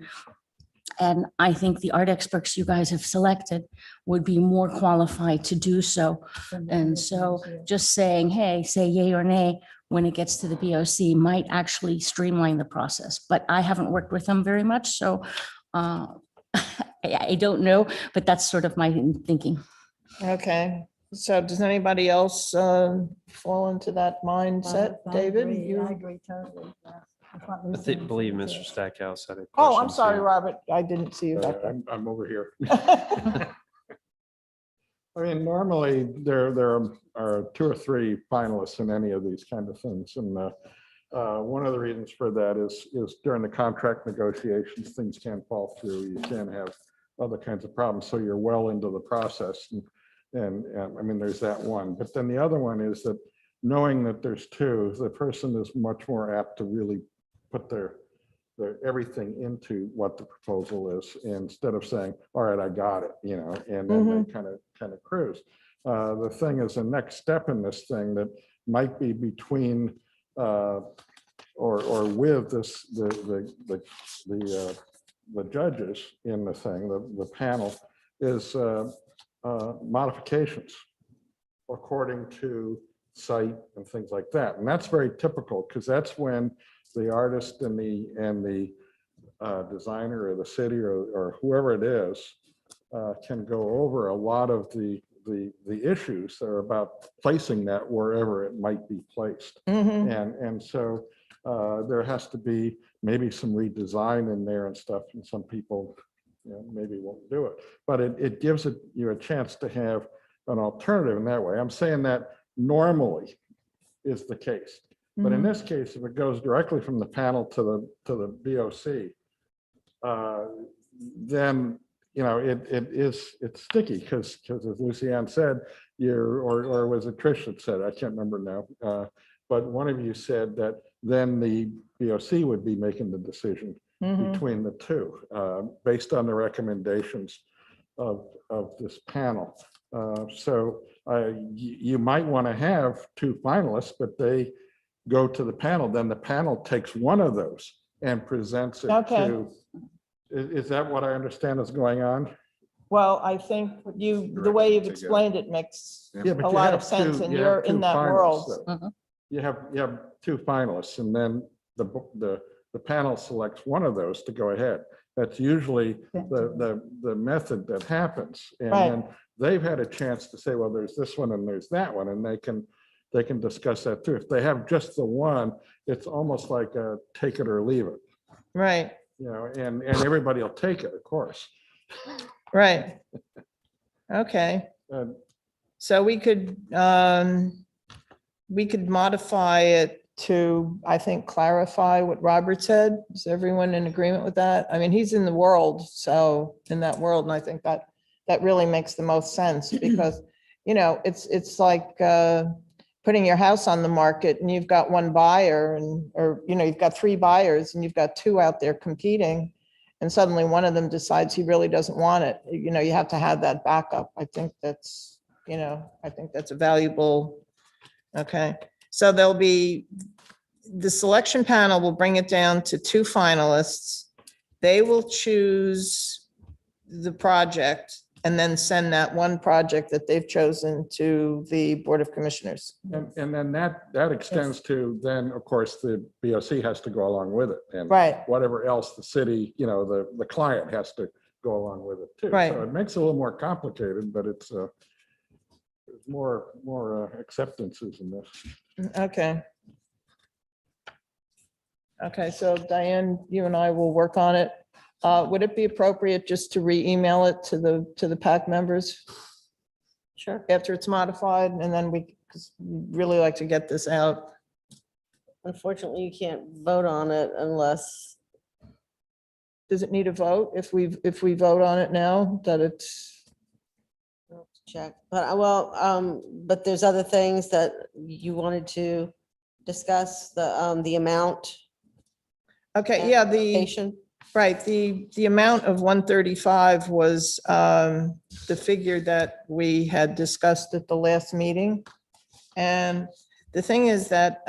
And I think the art experts you guys have selected would be more qualified to do so. And so just saying, hey, say yay or nay when it gets to the BOC might actually streamline the process. But I haven't worked with them very much, so I don't know, but that's sort of my thinking. Okay. So does anybody else fall into that mindset? I David? agree. you- I agree totally. Yeah. That's what I Luciana believe said, Mr. too. Stackhouse had a question. Oh, I'm sorry, too. Robert. I didn't see you back there. I'm over here. I mean, normally there are 2 or 3 finalists in any of these kind of things. And one of the reasons for that is during the contract negotiations, things can fall through. You can have other kinds of problems. So you're well into the process. And I mean, there's that one. But then the other one is that knowing that there's 2, the person is much more apt to really put their everything into what the proposal is, instead of saying, all right, I got it, and then they kind of cruise. The thing is, the next step in this thing that might be between or with this, the judges in the thing, the panel, is modifications according to site and things like that. And that's very typical, because that's when the artist and the designer or the city or whoever it is can go over a lot of the issues that are about placing that wherever it might be placed. Mhm. And so there has to be maybe some redesign in there and stuff, and some people maybe won't do it. But it gives you a chance to have an alternative in that way. I'm saying that normally is the case. But in this case, if it goes directly from the panel to the BOC, then it's sticky, because as Lucianne said, or was it Trish that said, I can't remember now, but one of you said that then the BOC would be making the decision between the 2 based on the recommendations of this panel. So you might want to have 2 finalists, but they go to the panel, then the panel takes one of those and presents it Okay. to, is that what I understand is going on? Well, I think the way you've explained it makes Yeah, but a you lot have of sense, two- and you have you're 2 in that finalists, world. though. you have two finalists, and then the panel selects one of those to go ahead. That's usually the method that happens. And Right. then they've had a chance to say, well, there's this one and there's that one, and they can discuss that too. If they have just the one, it's almost like a take it or leave it, Right, you know, and everybody will take it, of course. right. Okay, And so we could modify it to, I think, clarify what Robert said. Is everyone in agreement with that? I mean, he's in the world, so in that world, and I think that really makes the most sense because, you know, it's like putting your house on the market and you've got one buyer or, you know, you've got three buyers and you've got two out there competing. And suddenly one of them decides he really doesn't want it. You know, you have to have that backup. I think that's, you know, I think that's a valuable, okay. So there'll be, the selection panel will bring it down to two finalists. They will choose the project and then send that one project that they've chosen to the Board of Commissioners. and then that extends to, then, of course, the BOC has to go along with it. And Right. whatever else the city, you know, the client has to go along with it too. Right. So it makes it a little more complicated, but it's there's more acceptances in this. Okay. Okay, so Diane, you and I will work on it. Would it be appropriate just to re-email it to the PAC members Sure. after it's modified? And then because we'd really like to get this out. Unfortunately, you can't vote on it unless, Does it need a vote if we vote on it now that it's, check, but there's other things that you wanted to discuss, the amount. okay, yeah, Location. right, the amount of 135 was the figure that we had discussed at the last meeting. And the thing is that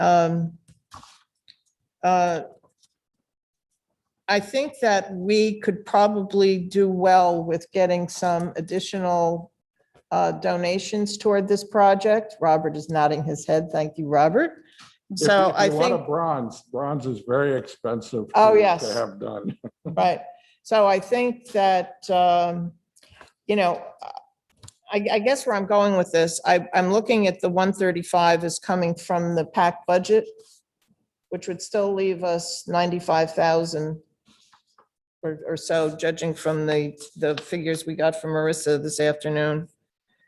I think that we could probably do well with getting some additional donations toward this project. Robert is nodding his head. Thank you, Robert. So If I you want a think, bronze is very expensive. Oh, to yes. have done. right. So I think that, you know, I guess where I'm going with this, I'm looking at the 135 as coming from the PAC budget, which would still leave us 95,000 or so, judging from the figures we got from Marissa this afternoon.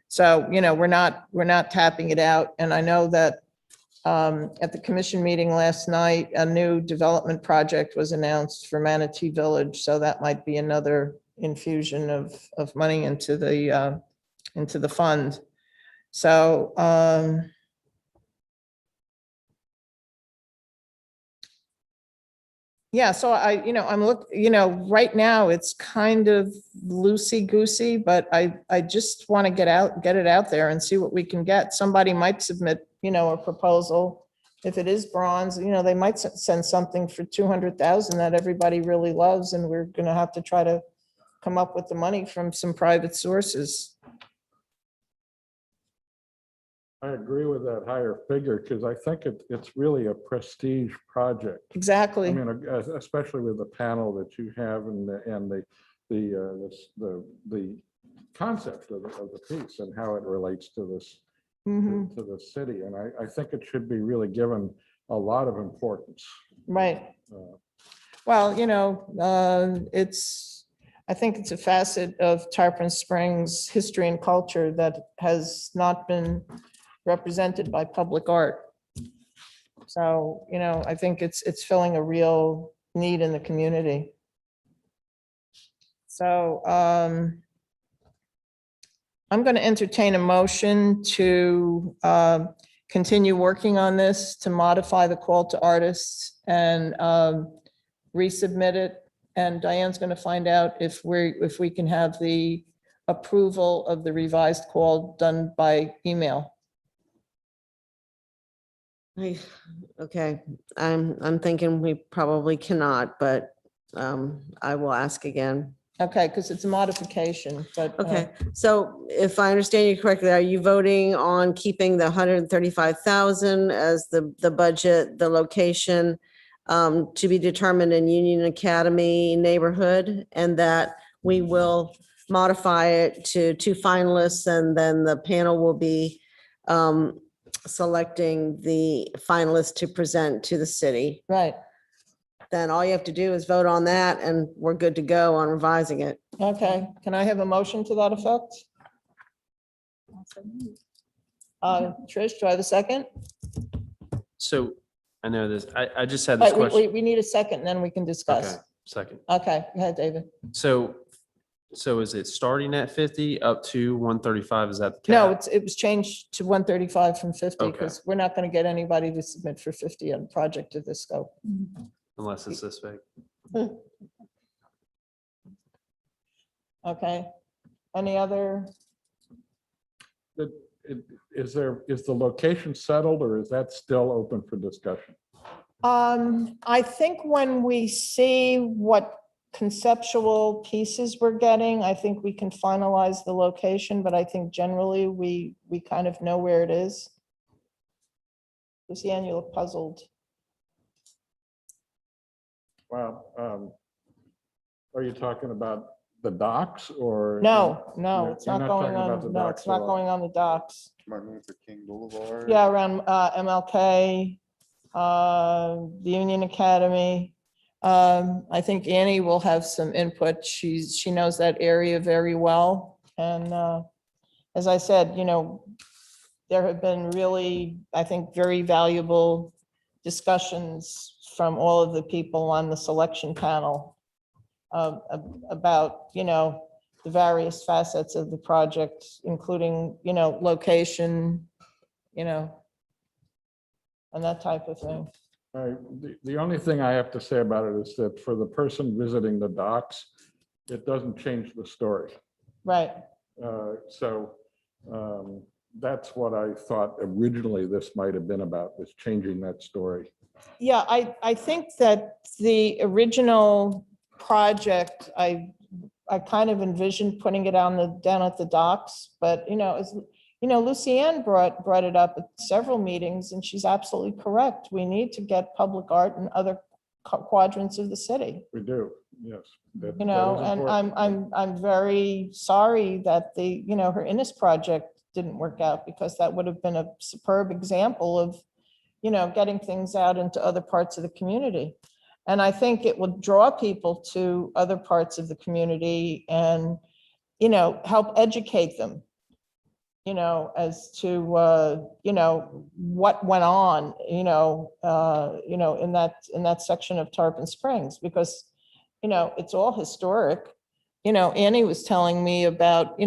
So, you know, we're not tapping it out. And I know that at the commission meeting last night, a new development project was announced for Manatee Village. So that might be another infusion of money into the fund. So, yeah, so right now it's kind of loosey-goosey, but I just want to get it out there and see what we can get. Somebody might submit, a proposal. If it is bronze, they might send something for 200,000 that everybody really loves, and we're going to have to try to come up with the money from some private sources. I agree with that higher figure because I think it's really a prestige project. I Exactly. mean, especially with the panel that you have and the concept of the piece and how it relates to this, Mhm. to the city. And I think it should be really given a lot of importance. Right. Uh, Well, I think it's a facet of Tarpon Springs history and culture that has not been represented by public art. So, I think it's filling a real need in the community. So, I'm going to entertain a motion to continue working on this, to modify the call to artists and resubmit it. And Diane's going to find out if we can have the approval of the revised call done by email. Okay, I'm thinking we probably cannot, but I will ask again. Okay, because it's a modification, but. Okay, so if I understand you correctly, are you voting on keeping the 135,000 as the budget, the location to be determined in Union Academy neighborhood, and that we will modify it to two finalists, and then the panel will be selecting the finalists to present to the city? Right, Then all you have to do is vote on that, and we're good to go on revising it. okay. Can I have a motion to that effect? Trish, do I have a second? So I know this, I just had this Wait, wait, question. we need a second, and then we can Okay, discuss. second. Okay, go ahead, David. So is it starting at 50 up to 135? Is that the cap? No, it was changed to 135 from 50 Okay. because we're not going to get anybody to submit for 50 on a project of this scope. Unless it's this big. Okay. Any other? Is the location settled, or is that still open for discussion? I think when we see what conceptual pieces we're getting, I think we can finalize the location, but I think generally we kind of know where it is. Lucianne, you look puzzled. Well, are you talking about the docks or? No, no, You're it's not not going talking about on, the no, docks it's at not all? going on the docks. Martin Luther King Boulevard. Yeah, around MLK, the Union Academy. I think Annie will have some input. She knows that area very well. And as I said, there have been really, I think, very valuable discussions from all of the people on the selection panel about, the various facets of the project, including, location, and that type of thing. The only thing I have to say about it is that for the person visiting the docks, it doesn't change the story. Right. So that's what I thought originally this might have been about, was changing that story. Yeah, I think that the original project, I kind of envisioned putting it down at the docks, but Lucianne brought it up at several meetings, and she's absolutely correct. We need to get public art in other quadrants of the city. We do, yes. That is And important. I'm very sorry that her Innis project didn't work out, because that would have been a superb example of, getting things out into other parts of the community. And I think it will draw people to other parts of the community and, help educate them, as to, what went on, in that section of Tarpon Springs, because, it's all historic. Annie was telling me about,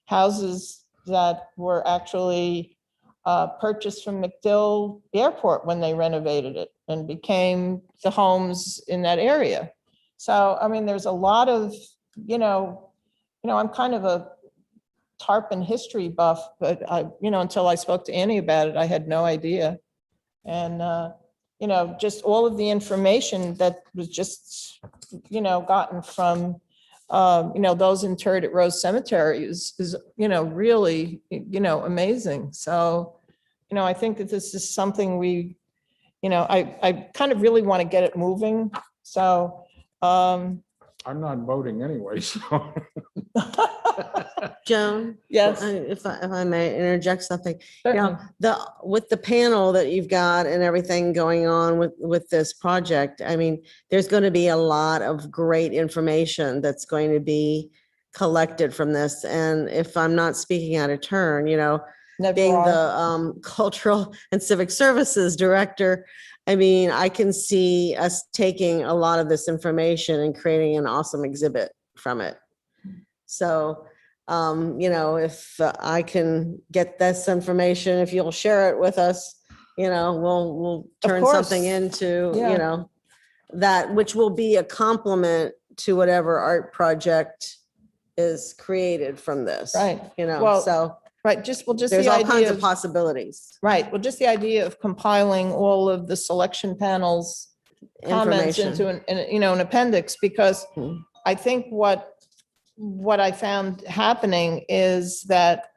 houses that were actually purchased from MacDill Airport when they renovated it and became the homes in that area. So, I mean, there's a lot of, I'm kind of a Tarpon history buff, but until I spoke to Annie about it, I had no idea. And, just all of the information that was just, gotten from, those interred at Rose Cemetery is really, amazing. So, I think that this is something we, I kind of really want to get it moving. So, I'm not voting anyway, so. Joan? Yes. If I may interject something. certainly. With the panel that you've got and everything going on with this project, I mean, there's going to be a lot of great information that's going to be collected from this. And if I'm not speaking out of turn, Never being are. the cultural and civic services director, I mean, I can see us taking a lot of this information and creating an awesome exhibit from it. So, if I can get this information, if you'll share it with us, we'll Of turn course. something into, Yeah. that, which will be a complement to whatever art project is created from this. Right. Well, So Right, just there's the all kinds idea of of, possibilities. right, well, just the idea of compiling all of the selection panels comments Information. into an appendix, because Hmm. I think what what I found happening is that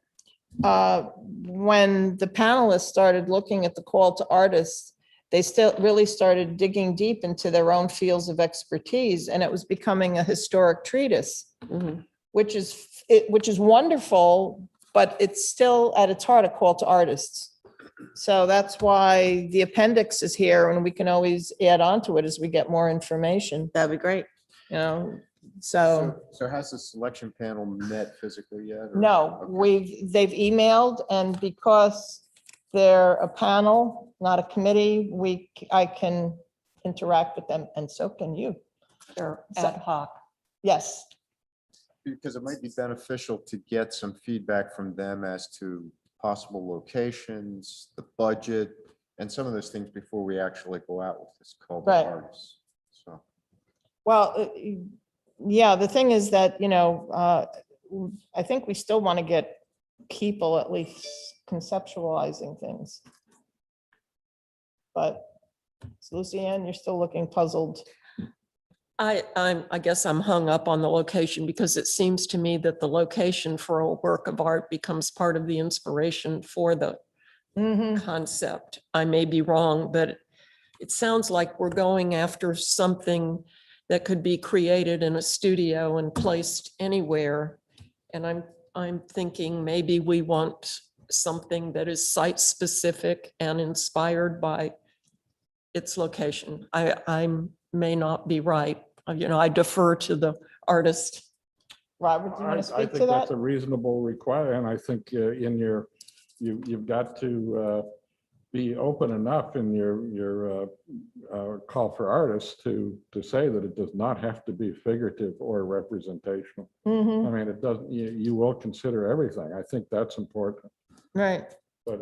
when the panelists started looking at the call to artists, they still really started digging deep into their own fields of expertise, and it was becoming a historic treatise, Mhm. which is wonderful, but it's still at its heart a call to artists. So that's why the appendix is here, and we can always add on to it as we get more information, That'd be great. you know, so. So has the selection panel met physically yet? or- No, Okay. they've emailed, and because they're a panel, not a committee, I can interact with them, and so can you. They're So- ad hoc. Yes, Because it might be beneficial to get some feedback from them as to possible locations, the budget, and some of those things before we actually go out with this call to Right. artists. So, well, yeah, the thing is that, I think we still want to get people at least conceptualizing things. But Lucianne, you're still looking puzzled. I guess I'm hung up on the location because it seems to me that the location for a work of art becomes part of the inspiration for the Mhm. concept. I may be wrong, but it sounds like we're going after something that could be created in a studio and placed anywhere. And I'm thinking maybe we want something that is site specific and inspired by its location. I may not be right. I defer to the artist. Robert, do you I want to speak to think that's that? a reasonable requirement, and I think you've got to be open enough in your call for artists to say that it does not have to be figurative or representational. Mhm. I mean, it doesn't, you will consider everything. I think that's important. Right, But,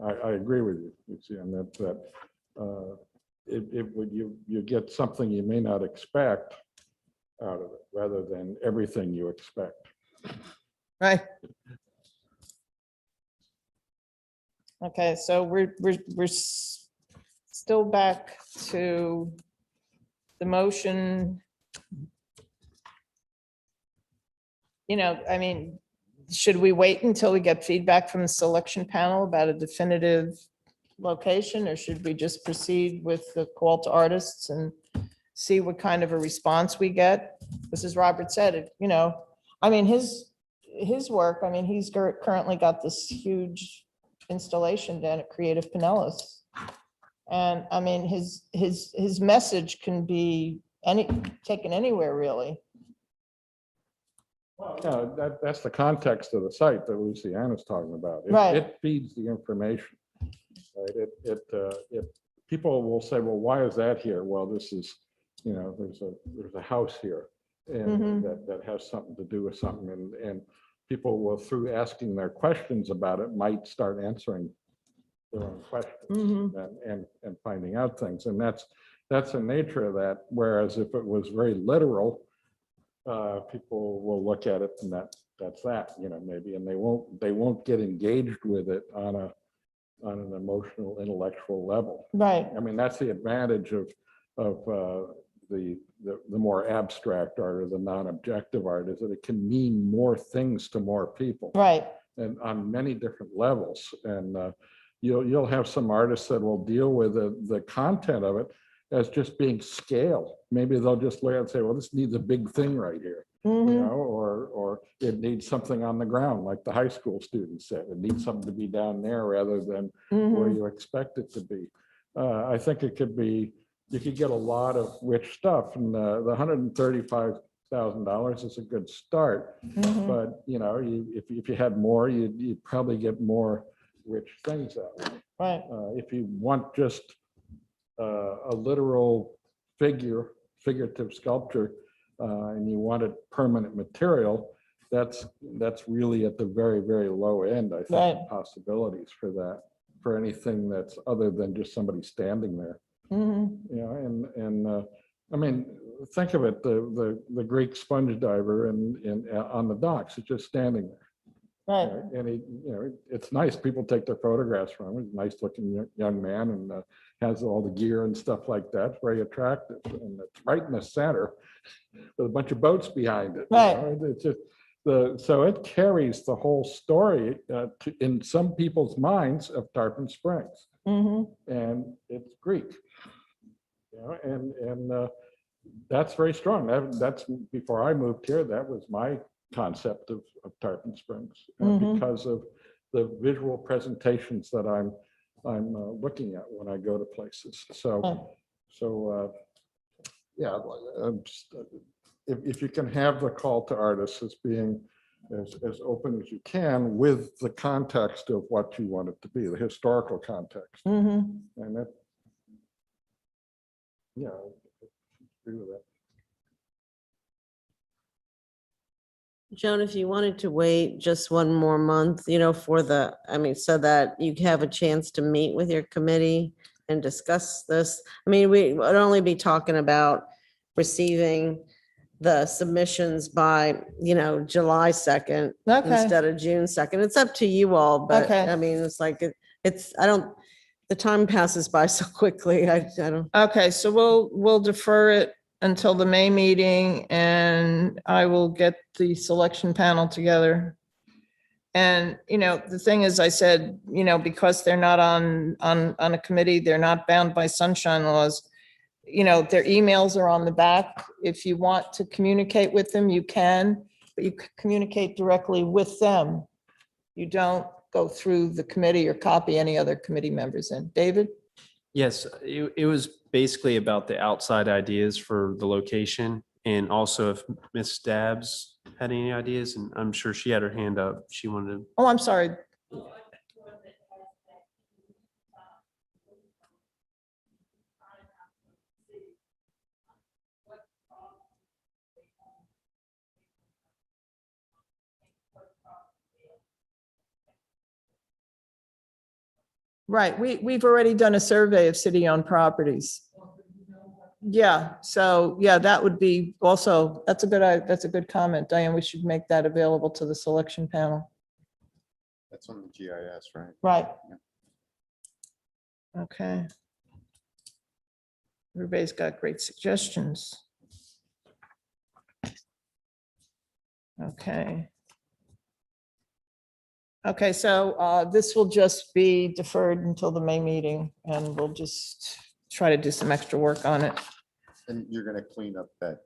I agree with you, Lucian, that it would, you get something you may not expect out of it, rather than everything you expect. right. Okay, so we're still back to the motion. I mean, should we wait until we get feedback from the selection panel about a definitive location, or should we just proceed with the call to artists and see what kind of a response we get? This is Robert said, I mean, his work, I mean, he's currently got this huge installation down at Creative Pinellas. And I mean, his message can be taken anywhere, really. Yeah, that's the context of the site that Luciana's talking about. Right. It feeds the information. Right? People will say, well, why is that here? Well, this is, there's a house here and that has something to do with something. And people will, through asking their questions about it, might start answering their own questions and finding out things. And that's the nature of that. Whereas if it was very literal, people will look at it and that's that, maybe, and they won't get engaged with it on an emotional, intellectual level. Right, I mean, that's the advantage of the more abstract art or the non-objective art, is that it can mean more things to more people. right, And on many different levels. And you'll have some artists that will deal with the content of it as just being scale. Maybe they'll just look and say, well, this needs a big thing right here, or it needs something on the ground, like the high school students said. It needs something to be down there rather than where you expect it to be. I think it could be, you could get a lot of rich stuff, and the $135,000 is a good start. But if you had more, you'd probably get more rich things out of it. right, If you want just a literal figurative sculpture, and you want it permanent material, that's really at the very, very low end, I think, Right. possibilities for that, for anything that's other than just somebody standing there. I mean, think of it, the Greek sponge diver on the docks, it's just standing there. Right. And he, it's nice. People take their photographs from him. He's a nice looking young man and has all the gear and stuff like that. It's very attractive. And it's right in the center with a bunch of boats behind it. Right. It's just so it carries the whole story in some people's minds of Tarpon Springs. And it's Greek. And that's very strong. That's before I moved here. That was my concept of Tarpon Springs because of the visual presentations that I'm looking at when I go to places. Yeah, if you can have the call to artists as being as open as you can with the context of what you want it to be, the historical context, and that, yeah, I agree with that. Joan, if you wanted to wait just one more month, for so that you have a chance to meet with your committee and discuss this. We would only be talking about receiving the submissions by, July 2nd Okay. instead of June 2nd. It's up to you all, but Okay. it's like, the time passes by so quickly. I don't. Okay, so we'll defer it until the May meeting, and I will get the selection panel together. And, the thing is, I said, because they're not on a committee, they're not bound by sunshine laws. Their emails are on the back. If you want to communicate with them, you can, but you communicate directly with them. You don't go through the committee or copy any other committee members in. David? Yes, it was basically about the outside ideas for the location, and also if Miss Dabbs had any ideas, and I'm sure she had her hand up. She wanted to. Oh, I'm sorry. Right, we've already done a survey of city-owned properties. Yeah, so, yeah, that would be also, that's a good comment, Diane. We should make that available to the selection panel. That's on the GIS, right? Right. Okay. Everybody's got great suggestions. Okay. Okay, so this will just be deferred until the May meeting, and we'll just try to do some extra work on it. And you're going to clean up that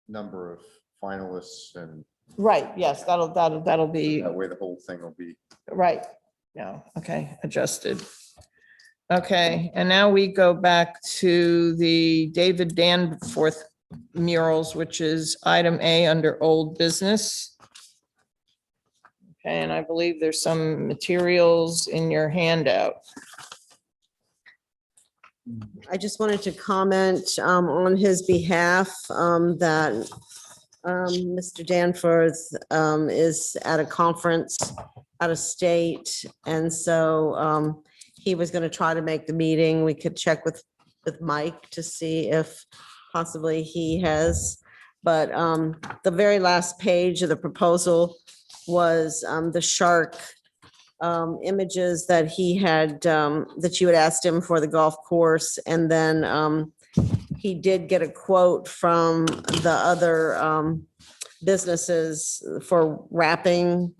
number of finalists, and Right, yes, that'll be, that way the whole thing will be. right, yeah, okay, adjusted. Okay, and now we go back to the David Danforth murals, which is item A under old business. Okay, and I believe there's some materials in your handout. I just wanted to comment on his behalf that Mr. Danforth is at a conference out of state. And so he was going to try to make the meeting. We could check with Mike to see if possibly he has. But the very last page of the proposal was the shark images that he had, that you had asked him for the golf course. And then he did get a quote from the other businesses for wrapping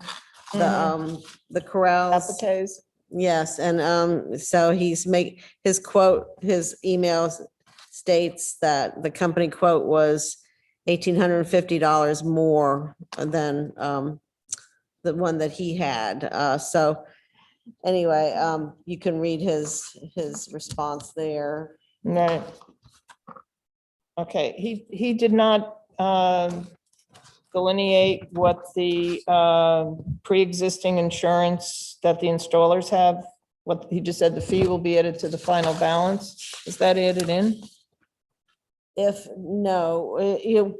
the corrals. Appliques. Yes, and so his email states that the company quote was $1,850 more than the one that he had. So anyway, you can read his response there. Right. Okay, he did not delineate what the pre-existing insurance that the installers have. What he just said, the fee will be added to the final balance. Is that added in?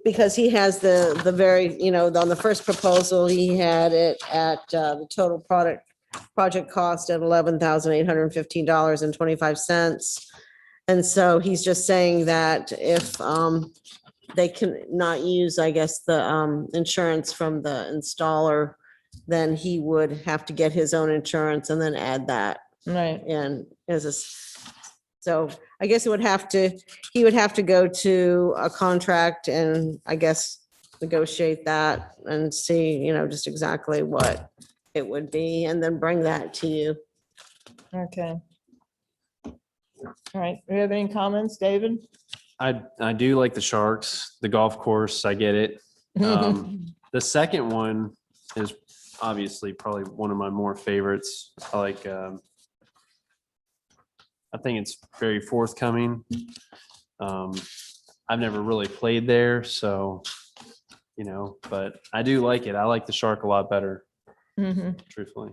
Because he has the very, on the first proposal, he had it at the total project cost at $11,815.25. And so he's just saying that if they can not use, I guess, the insurance from the installer, then he would have to get his own insurance and then add that Right. in as a, so I guess he would have to go to a contract and I guess negotiate that and see, just exactly what it would be and then bring that to you. Okay. All right. Do you have any comments, David? I do like the Sharks, the golf course. I get it. The second one is obviously probably one of my more favorites. I think it's very forthcoming. I've never really played there, so, but I do like it. I like the Shark a lot better, truthfully.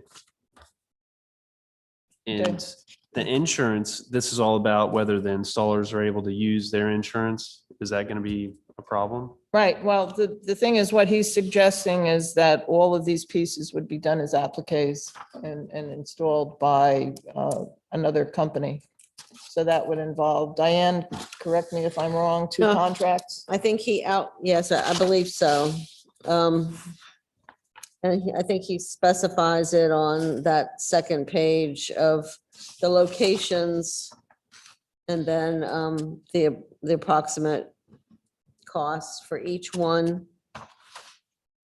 And the insurance, this is all about whether the installers are able to use their insurance. Is that going to be a problem? Right. Well, the thing is, what he's suggesting is that all of these pieces would be done as appliques and installed by another company. So that would involve, Diane, correct me if I'm wrong, 2 No. contracts? I think yes, I believe so. And I think he specifies it on that second page of the locations and then the approximate costs for each one.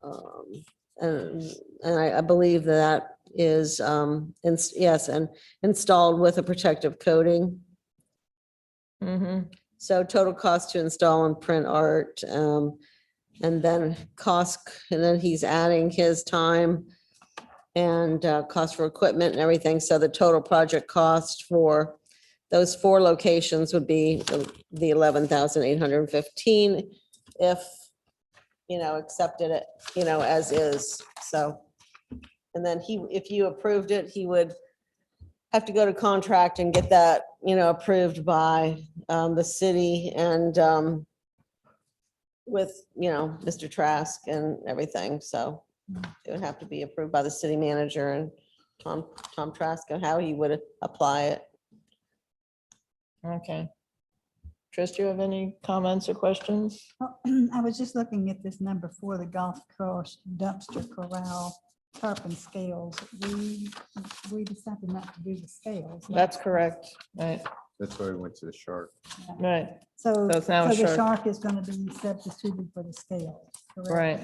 And I believe that is, yes, and installed with a protective coating. So total cost to install and print art, and then and then he's adding his time and cost for equipment and everything. So the total project cost for those 4 locations would be the 11,815 if, accepted it, as is. So, and then if you approved it, he would have to go to contract and get that, approved by the city and with, Mr. Trask and everything. So it would have to be approved by the city manager and Tom Trask and how he would apply it. Okay. Trish, do you have any comments or questions? Well, I was just looking at this number 4, the golf course dumpster corral, tarp and scales. We decided not to do the scales. That's correct. Right, That's why we went to the Shark. right, So So it's now a the shark. shark is going to be substituted for the scales. correct? right.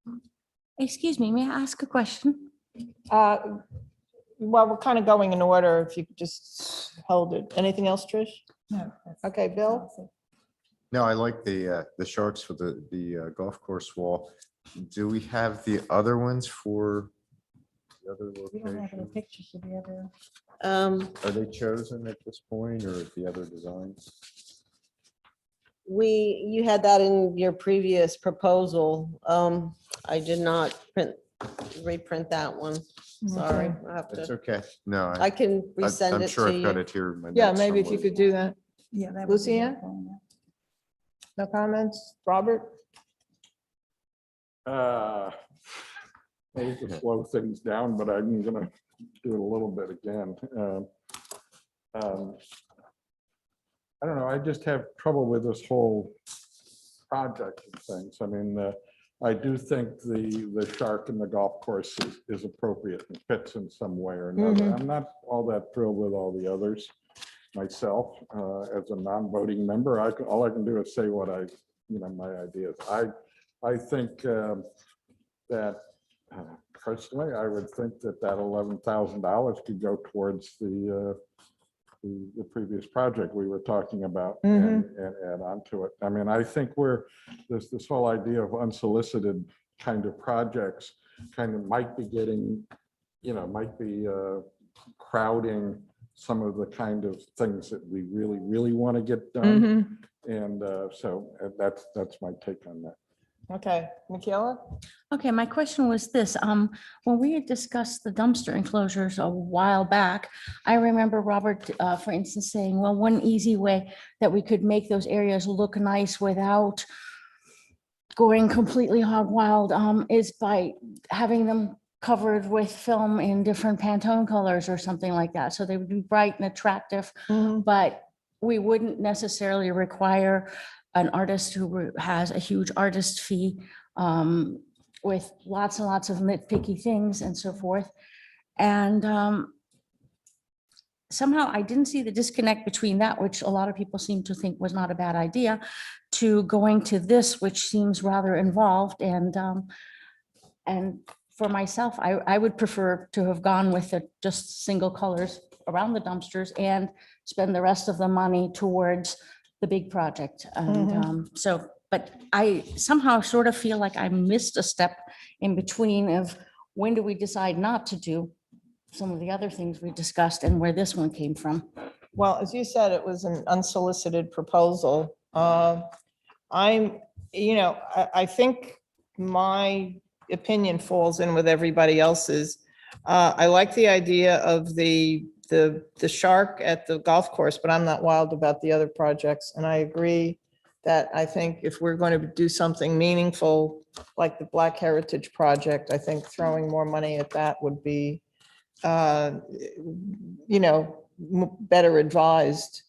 Okay. Excuse me, may I ask a question? Well, we're kind of going in order. If you could just hold it. Anything else, Trish? No. that's- Okay, Bill? No, I like the Sharks for the golf course wall. Do we have the other ones for the other We don't have any locations? pictures of the other. Are they chosen at this point or the other designs? You had that in your previous proposal. I did not reprint that one. Sorry. I have That's to, okay. No, I can resend I'm it sure to I've got you. it here. in my Yeah, notes maybe if you somewhere. could do that. Yeah. that would be Lucianne? helpful, yeah. No comments? Robert? I hate to slow things down, but I'm gonna do it a little bit again. I don't know, I just have trouble with this whole project and things. I mean, I do think the shark in the golf course is appropriate and fits in some way or another. I'm not all that thrilled with all the others myself, as a non-voting member. All I can do is say what my ideas. I think that personally, I would think that $11,000 could go towards the previous project we were talking about and add on to it. I mean, I think there's this whole idea of unsolicited kind of projects kind of might be getting, crowding some of the kind of things that we really, really want to get done. And so that's my take on that. Okay, Michaela? Okay, my question was this, when we had discussed the dumpster enclosures a while back, I remember Robert, for instance, saying, well, one easy way that we could make those areas look nice without going completely hog wild, is by having them covered with film in different Pantone colors or something like that. So they would be bright and attractive, but we wouldn't necessarily require an artist who has a huge artist fee with lots and lots of nitpicky things and so forth. And somehow I didn't see the disconnect between that, which a lot of people seem to think was not a bad idea, to going to this, which seems rather involved. And for myself, I would prefer to have gone with the just single colors around the dumpsters and spend the rest of the money towards the big project. And so, but I somehow sort of feel like I missed a step in between of when do we decide not to do some of the other things we discussed and where this one came from. Well, as you said, it was an unsolicited proposal. I think my opinion falls in with everybody else's. I like the idea of the shark at the golf course, but I'm not wild about the other projects. And I agree that I think if we're going to do something meaningful, like the Black Heritage Project, I think throwing more money at that would be better advised.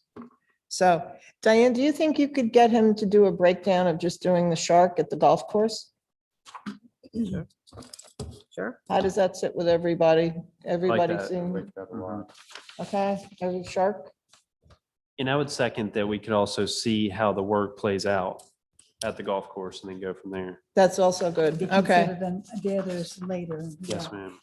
So Diane, do you think you could get him to do a breakdown of just doing the shark at the golf course? Sure. How does that sit with everybody? Everybody that. seeing, Like that a lot. okay, every shark? And I would second that we could also see how the work plays out at the golf course and then go from there. That's also good. Be Okay, considered in the others later. Yes, Yeah. ma'am.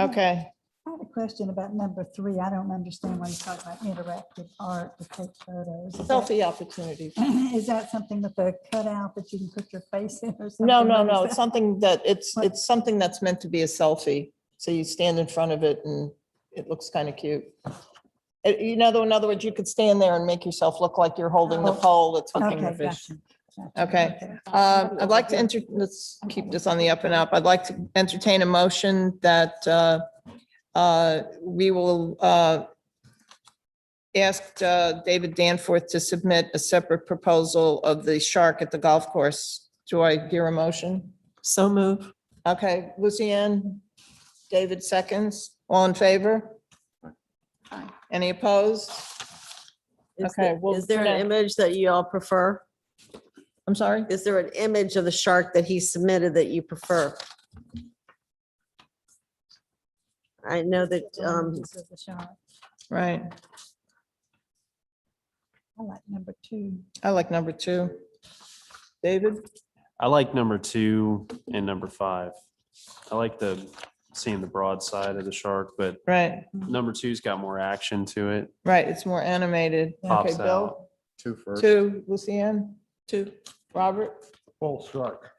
okay. I have a question about number 3. I don't understand why you talk about interactive art to take photos. Is that- Selfie opportunities. Is that something with a cutout that you can put your face in or something? No, What is it's that? something that, What? it's something that's meant to be a selfie. So you stand in front of it and it looks kind of cute. In other words, you could stand there and make yourself look like you're holding the Oh, pole that's hooking the Okay, fish. gotcha. Okay. I'd like to let's keep this on the up and up. I'd like to entertain a motion that we will ask David Danforth to submit a separate proposal of the shark at the golf course. Do I hear a motion? So move. Okay, Lucianne, David seconds. All in favor? Any opposed? Okay, well, Is there you know- an image that you all prefer? I'm sorry? Is there an image of the shark that he submitted that you prefer? I know that, This is the shot. Right. I like number 2. I like number 2. David? I like number 2 and number 5. I like seeing the broad side of the shark, but Right, number 2's got more action to it. right. It's more animated. Okay, Pops Bill? out. 2 first. 2, Lucianne? 2, Robert? Full shark.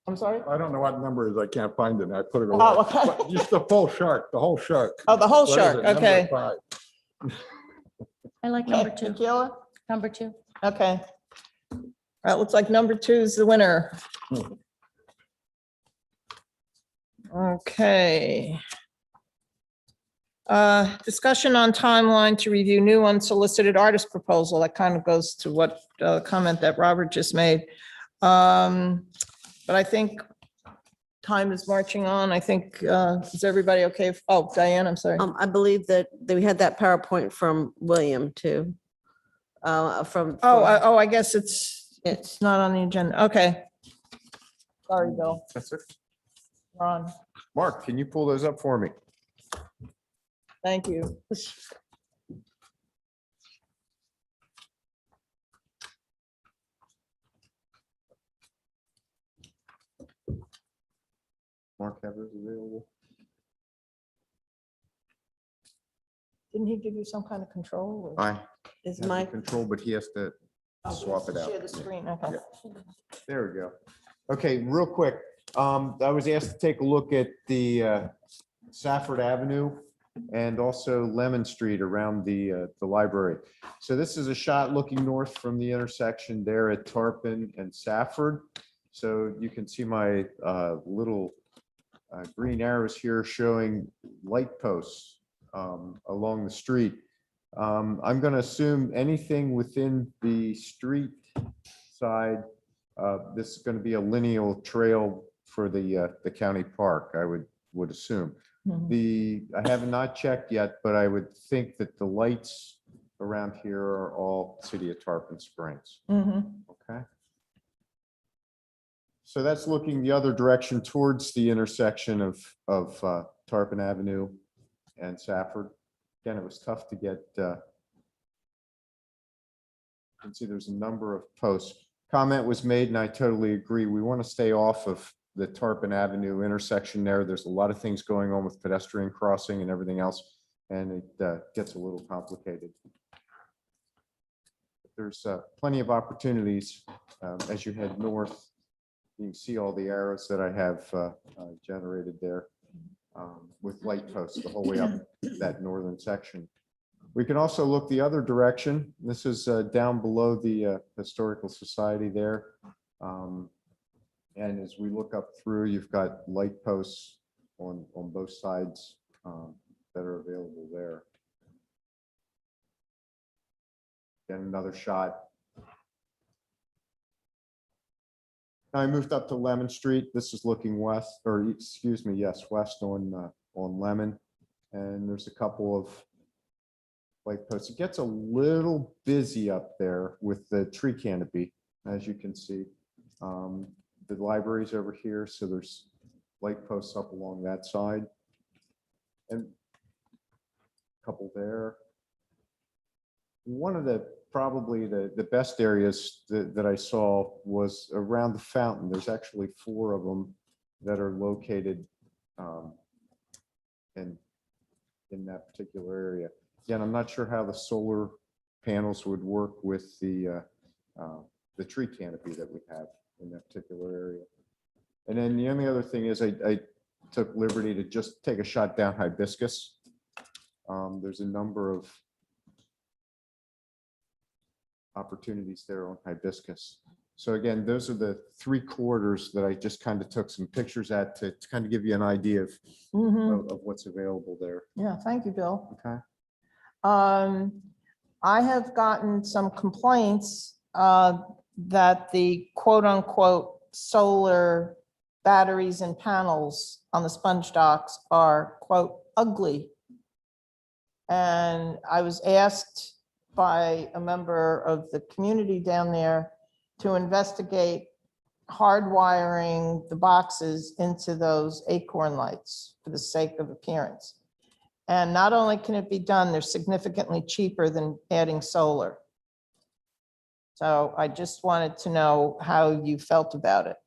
I'm sorry? I don't know what number it is. I can't find it. I put it Oh, away. okay. But just the full shark, the whole shark. Oh, the whole What is shark, it? Number okay. 5. I like Okay, number 2. Tequila? Number 2. Okay. All right, looks like number 2 is the winner. Okay. Discussion on timeline to review new unsolicited artist proposal. That kind of goes to what comment that Robert just made. But I think time is marching on. I think, is everybody okay? Oh, Diane, I'm sorry. I believe that we had that PowerPoint from William too. From. I guess it's not on the agenda. Okay. Sorry, Bill. That's it. Ron, Mark, can you pull those up for me? thank you. Mark, have those available? Didn't he give you some kind of control? or- I Is have my, the control, but he has to swap it out. Share the screen, okay. There we go. Okay, real quick. I was asked to take a look at the Safford Avenue and also Lemon Street around the library. So this is a shot looking north from the intersection there at Tarpon and Safford. So you can see my little green arrows here showing light posts along the street. I'm going to assume anything within the street side, this is going to be a lineal trail for the county park, I would assume. I have not checked yet, but I would think that the lights around here are all City of Tarpon Springs. Mhm. Okay. So that's looking the other direction towards the intersection of Tarpon Avenue and Safford. Again, it was tough to get. You can see there's a number of posts. Comment was made, and I totally agree. We want to stay off of the Tarpon Avenue intersection there. There's a lot of things going on with pedestrian crossing and everything else, and it gets a little complicated. There's plenty of opportunities as you head north. You can see all the arrows that I have generated there with light posts the whole way up that northern section. We can also look the other direction. This is down below the Historical Society there. And as we look up through, you've got light posts on both sides that are available there. Again, another shot. I moved up to Lemon Street. This is looking west, or excuse me, yes, west on Lemon. And there's a couple of light posts. It gets a little busy up there with the tree canopy, as you can see. The library's over here, so there's light posts up along that side. And a couple there. One of the probably the best areas that I saw was around the fountain. There's actually 4 of them that are located in that particular area. Again, I'm not sure how the solar panels would work with the tree canopy that we have in that particular area. And then the only other thing is I took liberty to just take a shot down Hibiscus. There's a number of opportunities there on Hibiscus. So again, those are the 3 corridors that I just kind of took some pictures at to kind of give you an idea of what's available there. Yeah, thank you, Bill. Okay. I have gotten some complaints that the quote unquote solar batteries and panels on the sponge docks are quote ugly. And I was asked by a member of the community down there to investigate hardwiring the boxes into those acorn lights for the sake of appearance. And not only can it be done, they're significantly cheaper than adding solar. So I just wanted to know how you felt about it.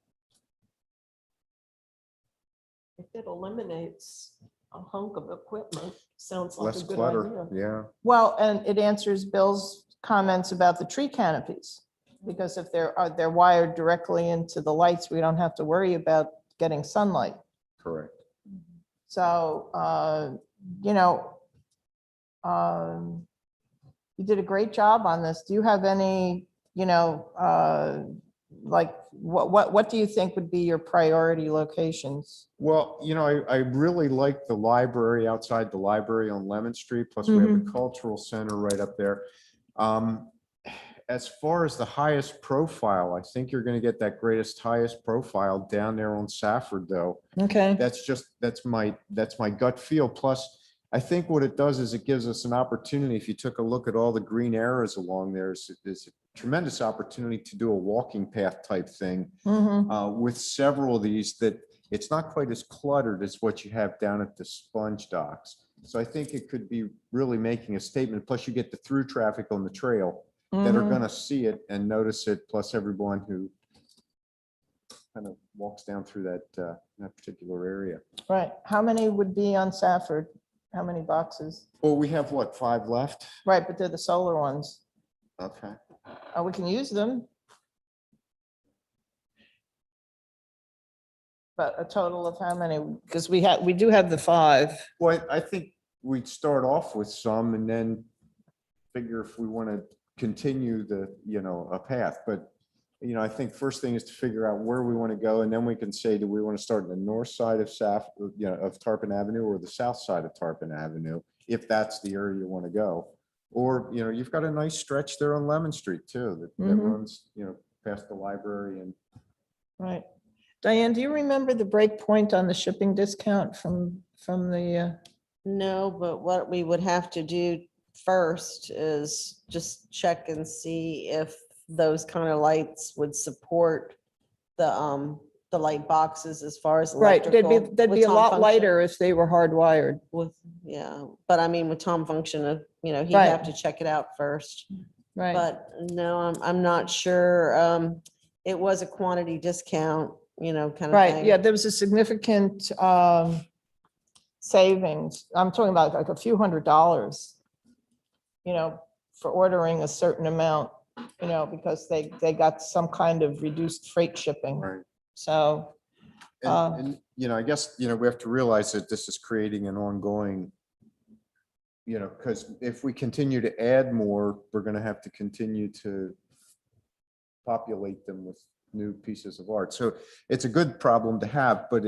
If it eliminates a hunk of equipment, sounds like Less a good clutter. idea. Yeah. Well, and it answers Bill's comments about the tree canopies, because if they're wired directly into the lights, we don't have to worry about getting sunlight. Correct. So, you know, you did a great job on this. Do you have any, you know, like what do you think would be your priority locations? Well, you know, I really like the library outside the library on Lemon Street. Plus we have the cultural center right up there. As far as the highest profile, I think you're going to get that highest profile down there on Safford, though. Okay. That's my gut feel. Plus, I think what it does is it gives us an opportunity. If you took a look at all the green arrows along there, there's a tremendous opportunity to do a walking path type thing with several of these. That it's not quite as cluttered as what you have down at the sponge docks. So I think it could be really making a statement. Plus, you get the through traffic on the trail that are going to see it and notice it. Plus, everyone who kind of walks down through that particular area. Right. How many would be on Safford? How many boxes? Well, we have what, 5 left? Right, but they're the solar ones. Okay. We can use them. But a total of how many? Because we do have the 5. Well, I think we'd start off with some and then figure if we want to continue a path. But, I think first thing is to figure out where we want to go. And then we can say, do we want to start on the north side of of Tarpon Avenue or the south side of Tarpon Avenue, if that's the area you want to go. Or, you've got a nice stretch there on Lemon Street too, that runs, past the library and. Right. Diane, do you remember the break point on the shipping discount from the? No, but what we would have to do first is just check and see if those kind of lights would support the the light boxes as far as Right, electrical. they'd with be a Tom lot function. lighter if they were hardwired. With, yeah, but I mean, with Tom function of, he'd Right. have to check it out first. Right, But no, I'm not sure. It was a quantity discount, kind of right. thing. Yeah, there was a significant savings. I'm talking about like a few $100s, for ordering a certain amount, because they got some kind of reduced freight shipping. Right. So, And, I guess, we have to realize that this is creating an ongoing, because if we continue to add more, we're going to have to continue to populate them with new pieces of art. So it's a good problem to have, but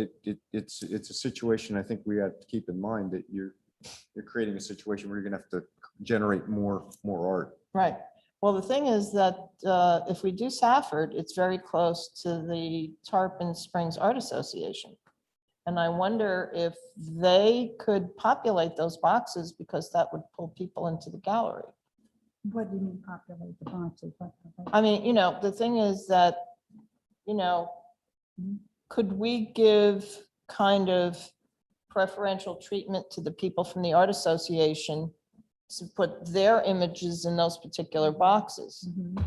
it's a situation I think we have to keep in mind that you're creating a situation where you're going to have to generate more art. right. Well, the thing is that if we do Safford, it's very close to the Tarpon Springs Art Association. And I wonder if they could populate those boxes because that would pull people into the gallery. What do you mean populate the boxes? I mean, the thing is that, could we give kind of preferential treatment to the people from the Art Association to put their images in those particular boxes? Mhm.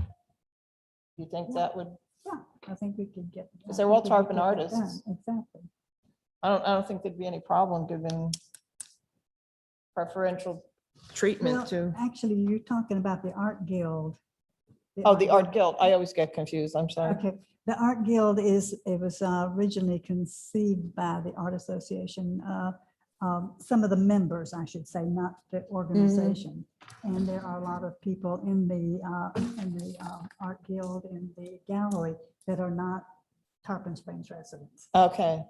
You think that would, Yeah, I think we could get. Because they're all I think we Tarpon could get that artists. done. Exactly. I don't think there'd be any problem giving preferential treatment Well, to, actually, you're talking about the Art Guild. the Art Guild. I always get confused. I'm sorry. Okay, the Art Guild it was originally conceived by the Art Association, some of the members, I should say, not the organization. And there are a lot of people in the Art Guild, in the gallery, that are not Tarpon Springs residents. Okay.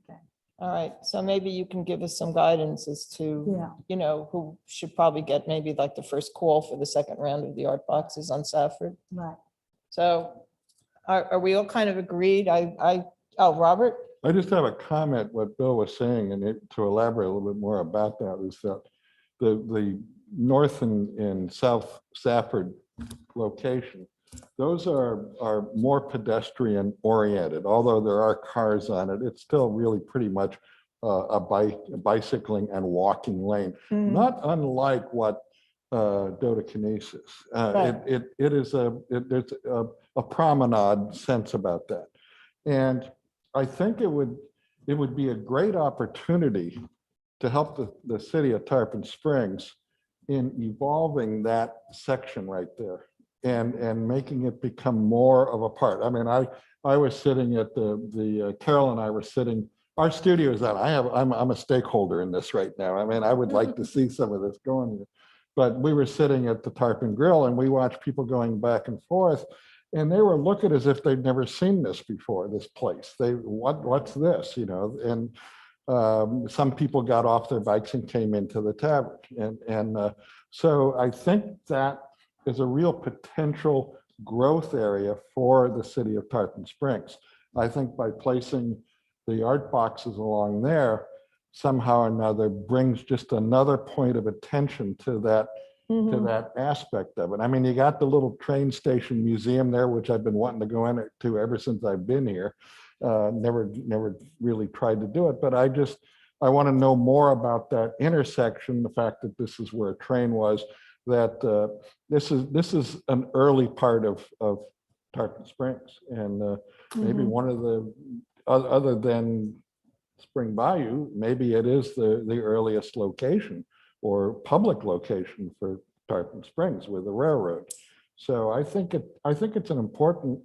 Okay. All right. So maybe you can give us some guidance as to, Yeah, who should probably get maybe like the first call for the second round of the art boxes on Safford. right. So are we all kind of agreed? Robert? I just have a comment, what Bill was saying, and to elaborate a little bit more about that is that the north and south Safford location, those are more pedestrian oriented. Although there are cars on it, it's still really pretty much a bicycling and walking lane, not unlike what Dodecanese is. Right. There's a promenade sense about that. And I think it would be a great opportunity to help the city of Tarpon Springs in evolving that section right there and making it become more of a part. I mean, I was sitting at Carol and I were sitting, our studio is on. I'm a stakeholder in this right now. I mean, I would like to see some of this going here. But we were sitting at the Tarpon Grill and we watched people going back and forth. And they were looking as if they'd never seen this before, this place. What's this, And some people got off their bikes and came into the tavern. So I think that is a real potential growth area for the city of Tarpon Springs. I think by placing the art boxes along there, somehow or another brings just another point of attention to that aspect of it. I mean, you got the little train station museum there, which I've been wanting to go into ever since I've been here. Never really tried to do it, but I want to know more about that intersection, the fact that this is where a train was, that this is an early part of Tarpon Springs. And maybe one of the, other than Spring Bayou, maybe it is the earliest location or public location for Tarpon Springs with the railroad. So I think it's an important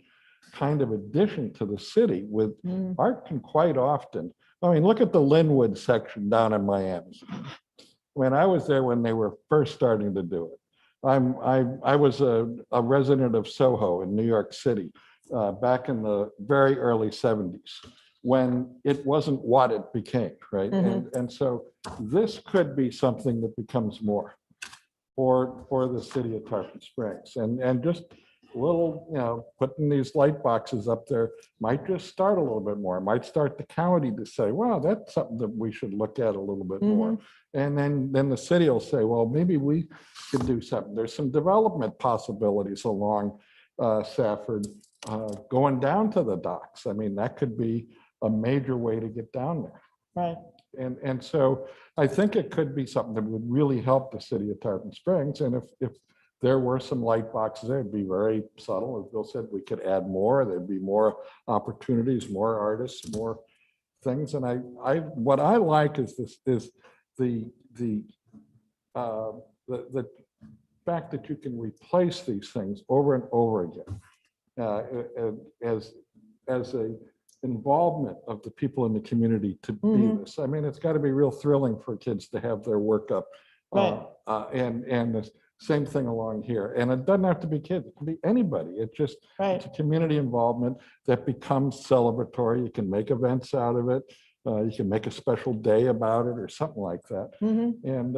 kind of addition to the city with art can quite often. I mean, look at the Linwood section down in Miami. When I was there when they were first starting to do it, I was a resident of Soho in New York City back in the very early 70s when it wasn't what it became, right? And so this could be something that becomes more for the city of Tarpon Springs. And just a little, putting these light boxes up there might just start a little bit more. It might start the county to say, wow, that's something that we should look at a little bit more. And then the city will say, well, maybe we could do something. There's some development possibilities along Safford going down to the docks. I mean, that could be a major way to get down there. Right. And so I think it could be something that would really help the city of Tarpon Springs. And if there were some light boxes, there, it'd be very subtle. As Bill said, we could add more. There'd be more opportunities, more artists, more things. And what I like is the fact that you can replace these things over and over again as a involvement of the people in the community to be this. I mean, it's got to be real thrilling for kids to have their work up. Right. And the same thing along here. And it doesn't have to be kids, it can be anybody. It's just it's a community involvement that becomes celebratory. You can make events out of it. You can make a special day about it or something like that. And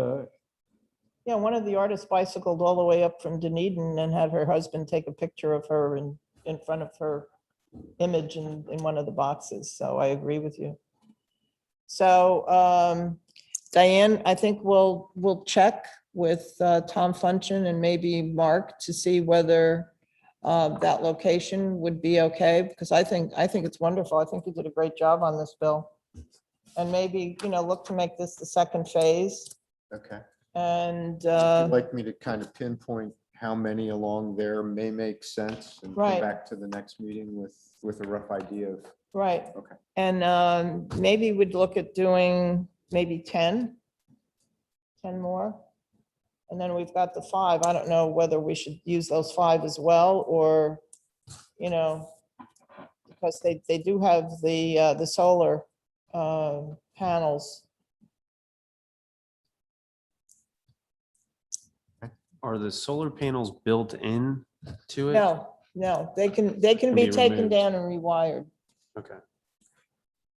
Yeah, one of the artists bicycled all the way up from Dunedin and had her husband take a picture of her in front of her image in one of the boxes. So I agree with you. So Diane, I think we'll check with Tom Funchen and maybe Mark to see whether that location would be okay, because I think it's wonderful. I think you did a great job on this, Bill. And maybe, look to make this the second phase. Okay. And Would you like me to kind of pinpoint how many along there may make sense and come Right. back to the next meeting with a rough idea of, right. okay. And maybe we'd look at doing maybe 10 more. And then we've got the 5. I don't know whether we should use those 5 as well, or, because they do have the solar panels. Are the solar panels built in to it? No, they can Can be be taken removed. down and rewired. Okay.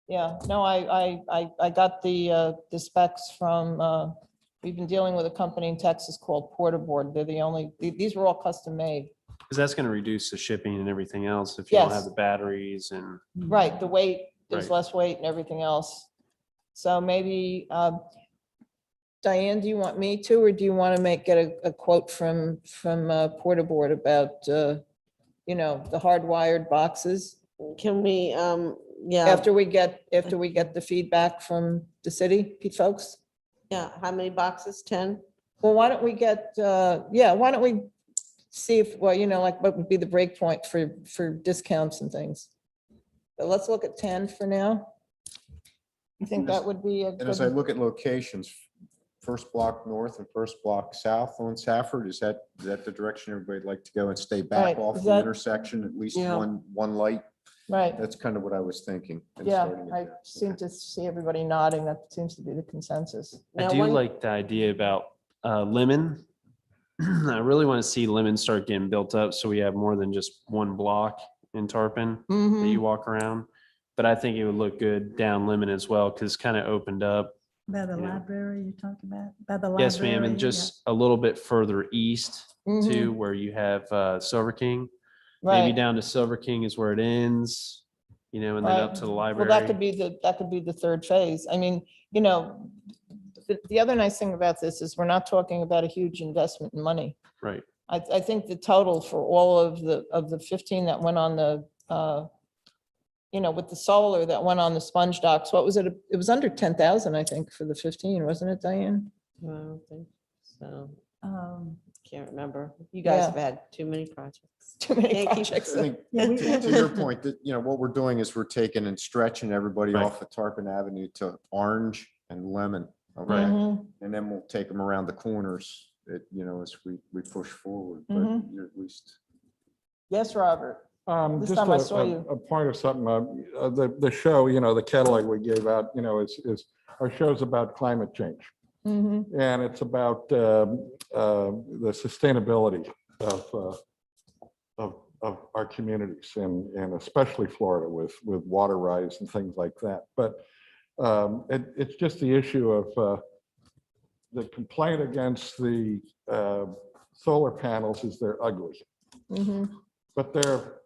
Yeah, no, I got the specs from, we've been dealing with a company in Texas called Portaboard. They're the only, these were all custom made. Because that's going to reduce the shipping and everything else if you don't have Yes. the batteries and. Right, the weight, there's Right. less weight and everything else. So maybe, Diane, do you want me to, or do you want to get a quote from Portaboard about, the hardwired boxes? Can we, yeah, After we get the feedback from the city, folks? yeah, how many boxes? 10? Well, why don't we why don't we see if, like what would be the break point for discounts and things? But let's look at 10 for now. You think that would be a And as I good? look at locations, first block north and first block south on Safford, is that the direction everybody'd like to go and stay back Right, off is the that- intersection, at least Yeah. one light? Right, That's kind of what I was thinking. and yeah, starting it I there. seem to see everybody nodding. That seems to be the consensus. I Now, do one- like the idea about Lemon. I really want to see Lemon start getting built up so we have more than just one block in Tarpon that Mhm. you walk around. But I think it would look good down Lemon as well because it's kind of opened up. By the Yeah. library you're talking about? By the library? Yes, ma'am. And yeah. just a little bit further east Mhm. too, where you have Silver King. Maybe Right. down to Silver King is where it ends, and then Right. up to the Well, library. that could be the third phase. I mean, the other nice thing about this is we're not talking about a huge investment in money. Right. I think the total for all of the 15 that went on the, with the solar that went on the sponge docks, what was it? It was under 10,000, I think, for the 15, wasn't it, Diane? I don't think so. Um, Can't remember. You guys Yeah. have had too many projects. Too many Can't keep- projects. I think Yeah, we- to your point, that, what we're doing is we're taking and stretching everybody Right. off of Tarpon Avenue to Orange and Lemon. Okay, Mhm. and then we'll take them around the corners, as we push forward, but Mhm. you're at least. Yes, Robert. This Just time I saw you. a point of something, the show, the catalog we gave out, is our show's about climate change. Mhm. And it's about the sustainability of our communities and especially Florida with water rise and things like that. But it's just the issue of the complaint against the solar panels is they're ugly, Mhm. but they're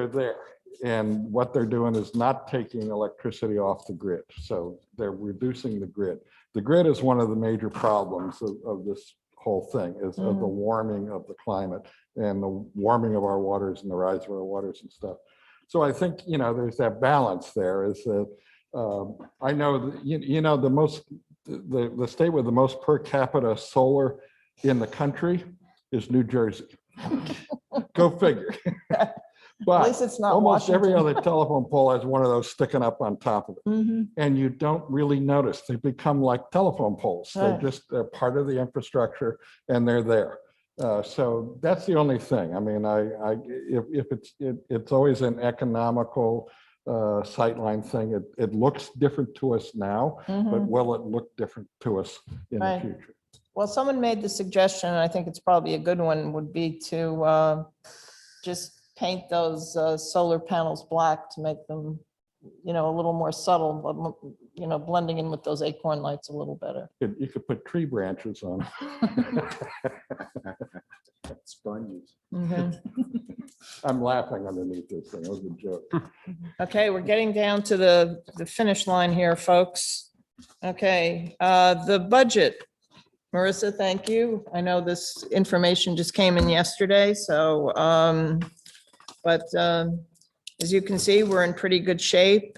there. And what they're doing is not taking electricity off the grid. So they're reducing the grid. The grid is one of the major problems of this whole thing is of the warming of the climate and the warming of our waters and the rise of our waters and stuff. So I think, there's that balance there is that I know, the state with the most per capita solar in the country is New Jersey. Go figure. At But least it's not almost every Washington. other telephone pole has one of those sticking up on top of it. Mhm. And you don't really notice. They become like telephone poles. Right. They're part of the infrastructure and they're there. So that's the only thing. I mean, if it's always an economical sightline thing. It looks different to us now, but Mhm. will it look different to us in the Right. future? Well, someone made the suggestion, and I think it's probably a good one, would be to just paint those solar panels black to make them, a little more subtle, but, blending in with those acorn lights a little better. You could put tree branches on. Sponges. Mhm. I'm laughing underneath this thing. It was a joke. Okay, we're getting down to the finish line here, folks. Okay, the budget. Marissa, thank you. I know this information just came in yesterday, so, as you can see, we're in pretty good shape.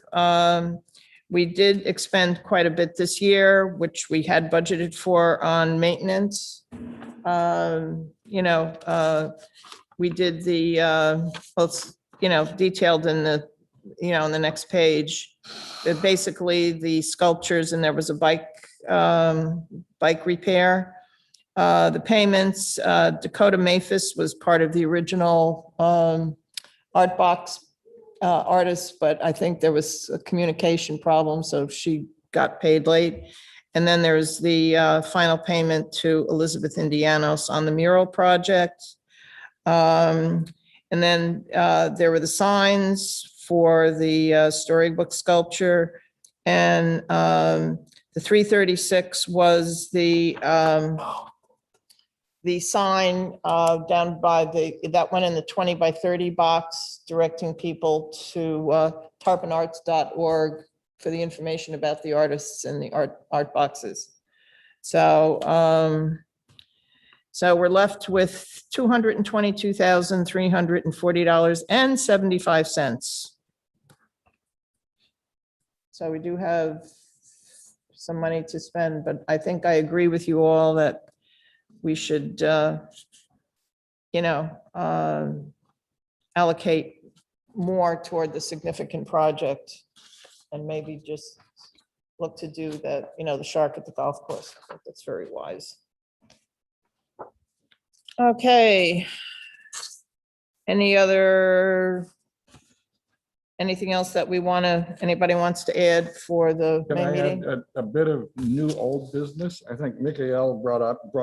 We did expend quite a bit this year, which we had budgeted for on maintenance. We did the, well, it's, detailed in the, on the next page. Basically, the sculptures, and there was a bike repair. The payments, Dakota Maphis was part of the original Art Box artist, but I think there was a communication problem, so she got paid late. And then there's the final payment to Elizabeth Indianos on the mural project. And then there were the signs for the storybook sculpture. And the 336 was the sign down by that went in the 20 by 30 box, directing people to tarponarts.org for the information about the artists and the art boxes. So, so we're left with $222,340.75. So we do have some money to spend, but I think I agree with you all that we should, allocate more toward the significant project and maybe just look to do that, the shark at the golf course. I think that's very wise. Okay. Anything else that anybody wants to add for the Can May I meeting? add a bit of new old business? I think Michael brought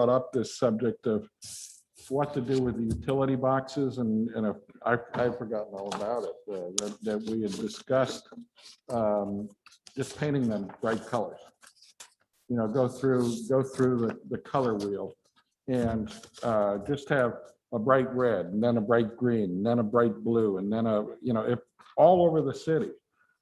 up this subject of what to do with the utility boxes, and I've forgotten all about it, that we had discussed just painting them bright colors. Go through the color wheel and just have a bright red, and then a bright green, and then a bright blue, and then if all over the city.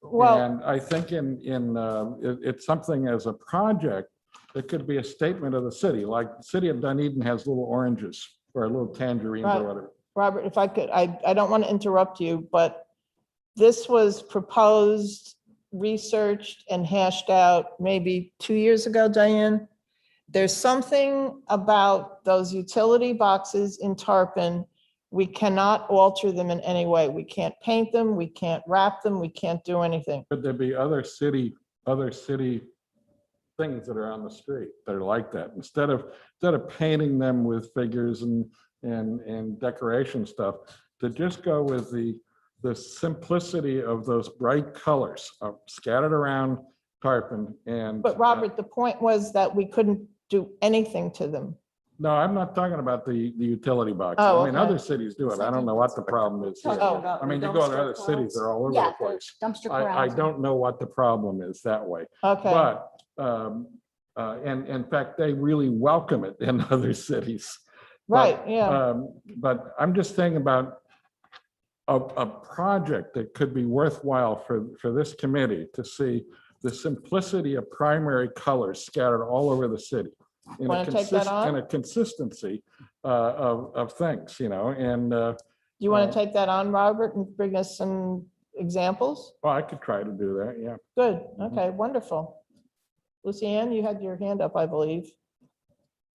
Well, And I think it's something as a project, it could be a statement of the city, like the city of Dunedin has little oranges or little tangerines Right. or whatever. Robert, if I could, I don't want to interrupt you, but this was proposed, researched, and hashed out maybe 2 years ago, Diane. There's something about those utility boxes in Tarpon. We cannot alter them in any way. We can't paint them, we can't wrap them, we can't do anything. Could there be other city things that are on the street that are like that? Instead of painting them with figures and decoration stuff, to just go with the simplicity of those bright colors scattered around Tarpon. And But Robert, the point was that we couldn't do anything to them. no, I'm not talking about the utility box. Oh, I mean, okay. other cities do it. I don't know what the problem is here. Oh. I mean, you go to other cities, they're all over Yeah, the place. dumpster I corrals. don't know what the problem is that way. Okay, But, and in fact, they really welcome it in other cities. right, yeah. But I'm just thinking about a project that could be worthwhile for this committee to see the simplicity of primary colors scattered all over the city. in Wanna take that on? and a consistency of things, and, Do you want Um, to take that on, Robert, and bring us some examples? well, I could try to do that, yeah. Good, Mhm. okay, wonderful. Lucianne, you had your hand up, I believe.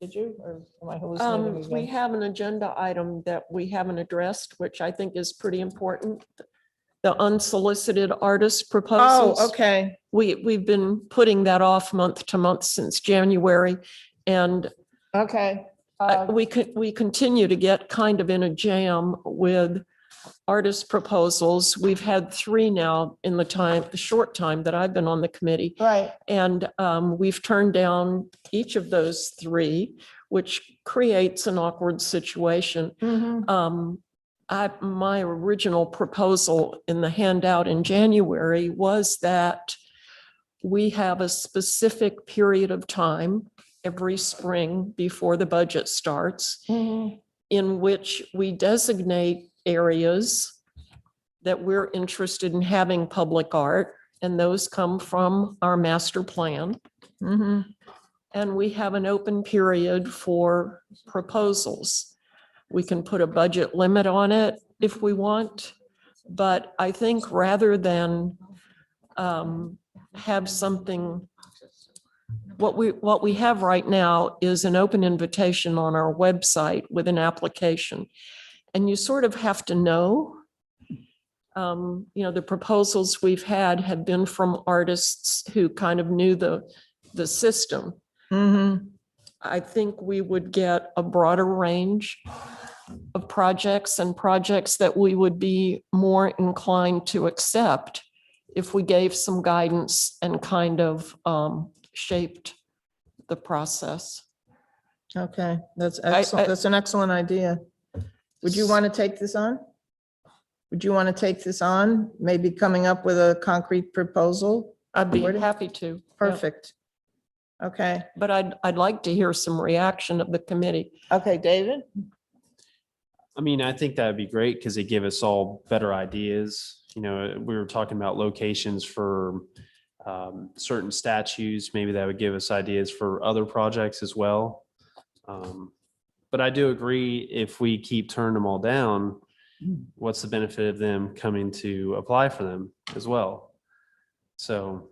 Did you, or am I hallucinating We again? have an agenda item that we haven't addressed, which I think is pretty important. The unsolicited artist proposals. Oh, okay, We've been putting that off month to month since January. And okay. we continue to get kind of in a jam with artist proposals. We've had 3 now in the short time that I've been on the committee. Right, And we've turned down each of those 3, which creates an awkward situation. mhm, My original proposal in the handout in January was that we have a specific period of time every spring before the budget starts mhm. in which we designate areas that we're interested in having public art, and those come from our master plan. Mhm. And we have an open period for proposals. We can put a budget limit on it if we want, but I think rather than have something, what we have right now is an open invitation on our website with an application. And you sort of have to know, the proposals we've had have been from artists who kind of knew the system. Mhm. I think we would get a broader range of projects and projects that we would be more inclined to accept if we gave some guidance and kind of shaped the process. Okay, that's excellent. That's an excellent idea. Would you want to take this on? Would you want to take this on? Maybe coming up with a concrete proposal? I'd be Wording? happy to. yeah. Perfect. Okay, But I'd like to hear some reaction of the committee. okay, David? I mean, I think that'd be great because it give us all better ideas. We were talking about locations for certain statues. Maybe that would give us ideas for other projects as well. But I do agree, if we keep turning them all down, what's the benefit of them coming to apply for them as well? So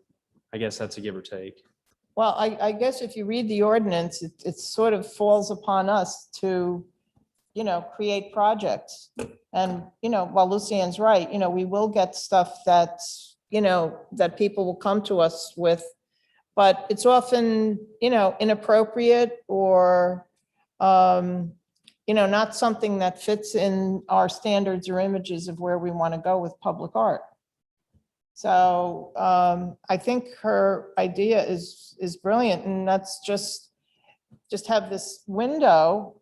I guess that's a give or take. Well, I guess if you read the ordinance, it sort of falls upon us to, create projects. And, while Lucianne's right, we will get stuff that's, that people will come to us with, but it's often, inappropriate or, not something that fits in our standards or images of where we want to go with public art. So I think her idea is brilliant, and that's just have this window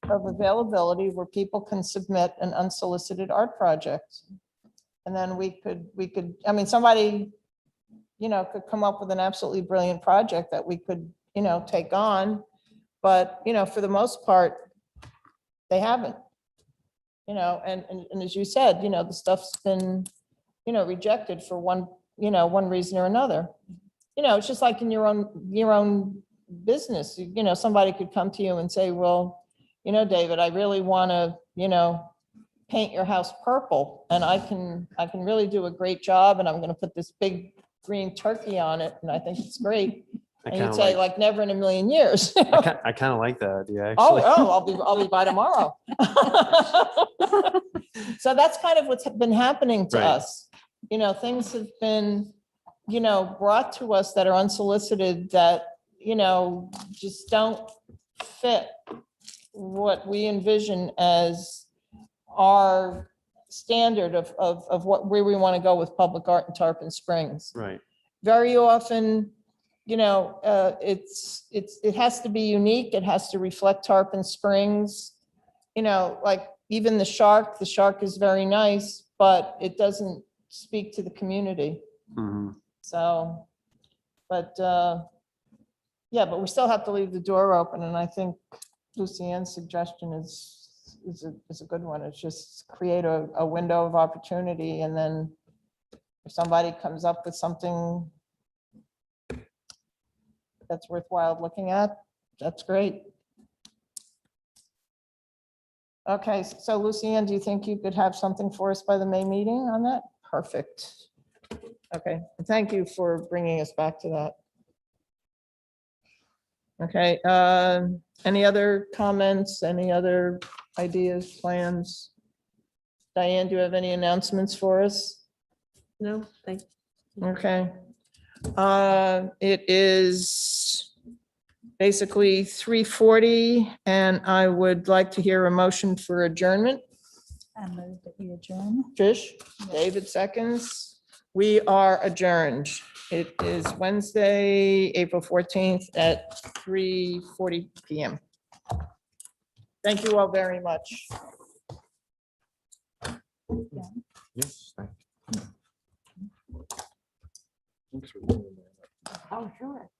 of availability where people can submit an unsolicited art project. And then we could, somebody, could come up with an absolutely brilliant project that we could, take on. But, for the most part, they haven't, and as you said, the stuff's been, rejected for one reason or another. It's just like in your own business, somebody could come to you and say, well, David, I really want to, paint your house purple, and I can really do a great job, and I'm going to put this big green turkey on it, and I think it's great. I And kind you'd of say, like, like, never in a million years. I kind of like that idea, Oh, actually. I'll be by tomorrow. So that's kind of what's been happening to Right. us. Things have been, brought to us that are unsolicited that, just don't fit what we envision as our standard of where we want to go with public art in Tarpon Springs. Right. Very often, it has to be unique. It has to reflect Tarpon Springs. Like even the shark is very nice, but it doesn't speak to the community. Mhm. So, but but we still have to leave the door open. And I think Lucianne's suggestion is a good one. It's just create a window of opportunity. And then if somebody comes up with something that's worthwhile looking at. That's great. Okay, so Lucianne, do you think you could have something for us by the May meeting on that? Perfect. Okay, thank you for bringing us back to that. Okay, any other comments, any other ideas, plans? Diane, do you have any announcements for us? No, thank Okay. It is basically 3:40, and I would like to hear a motion for adjournment. I move that we adjourn. Trish, David seconds. We are adjourned. It is Wednesday, April 14th at 3:40 PM. Thank you all very much. Yes, thank you. Thanks for doing that. Oh, sure.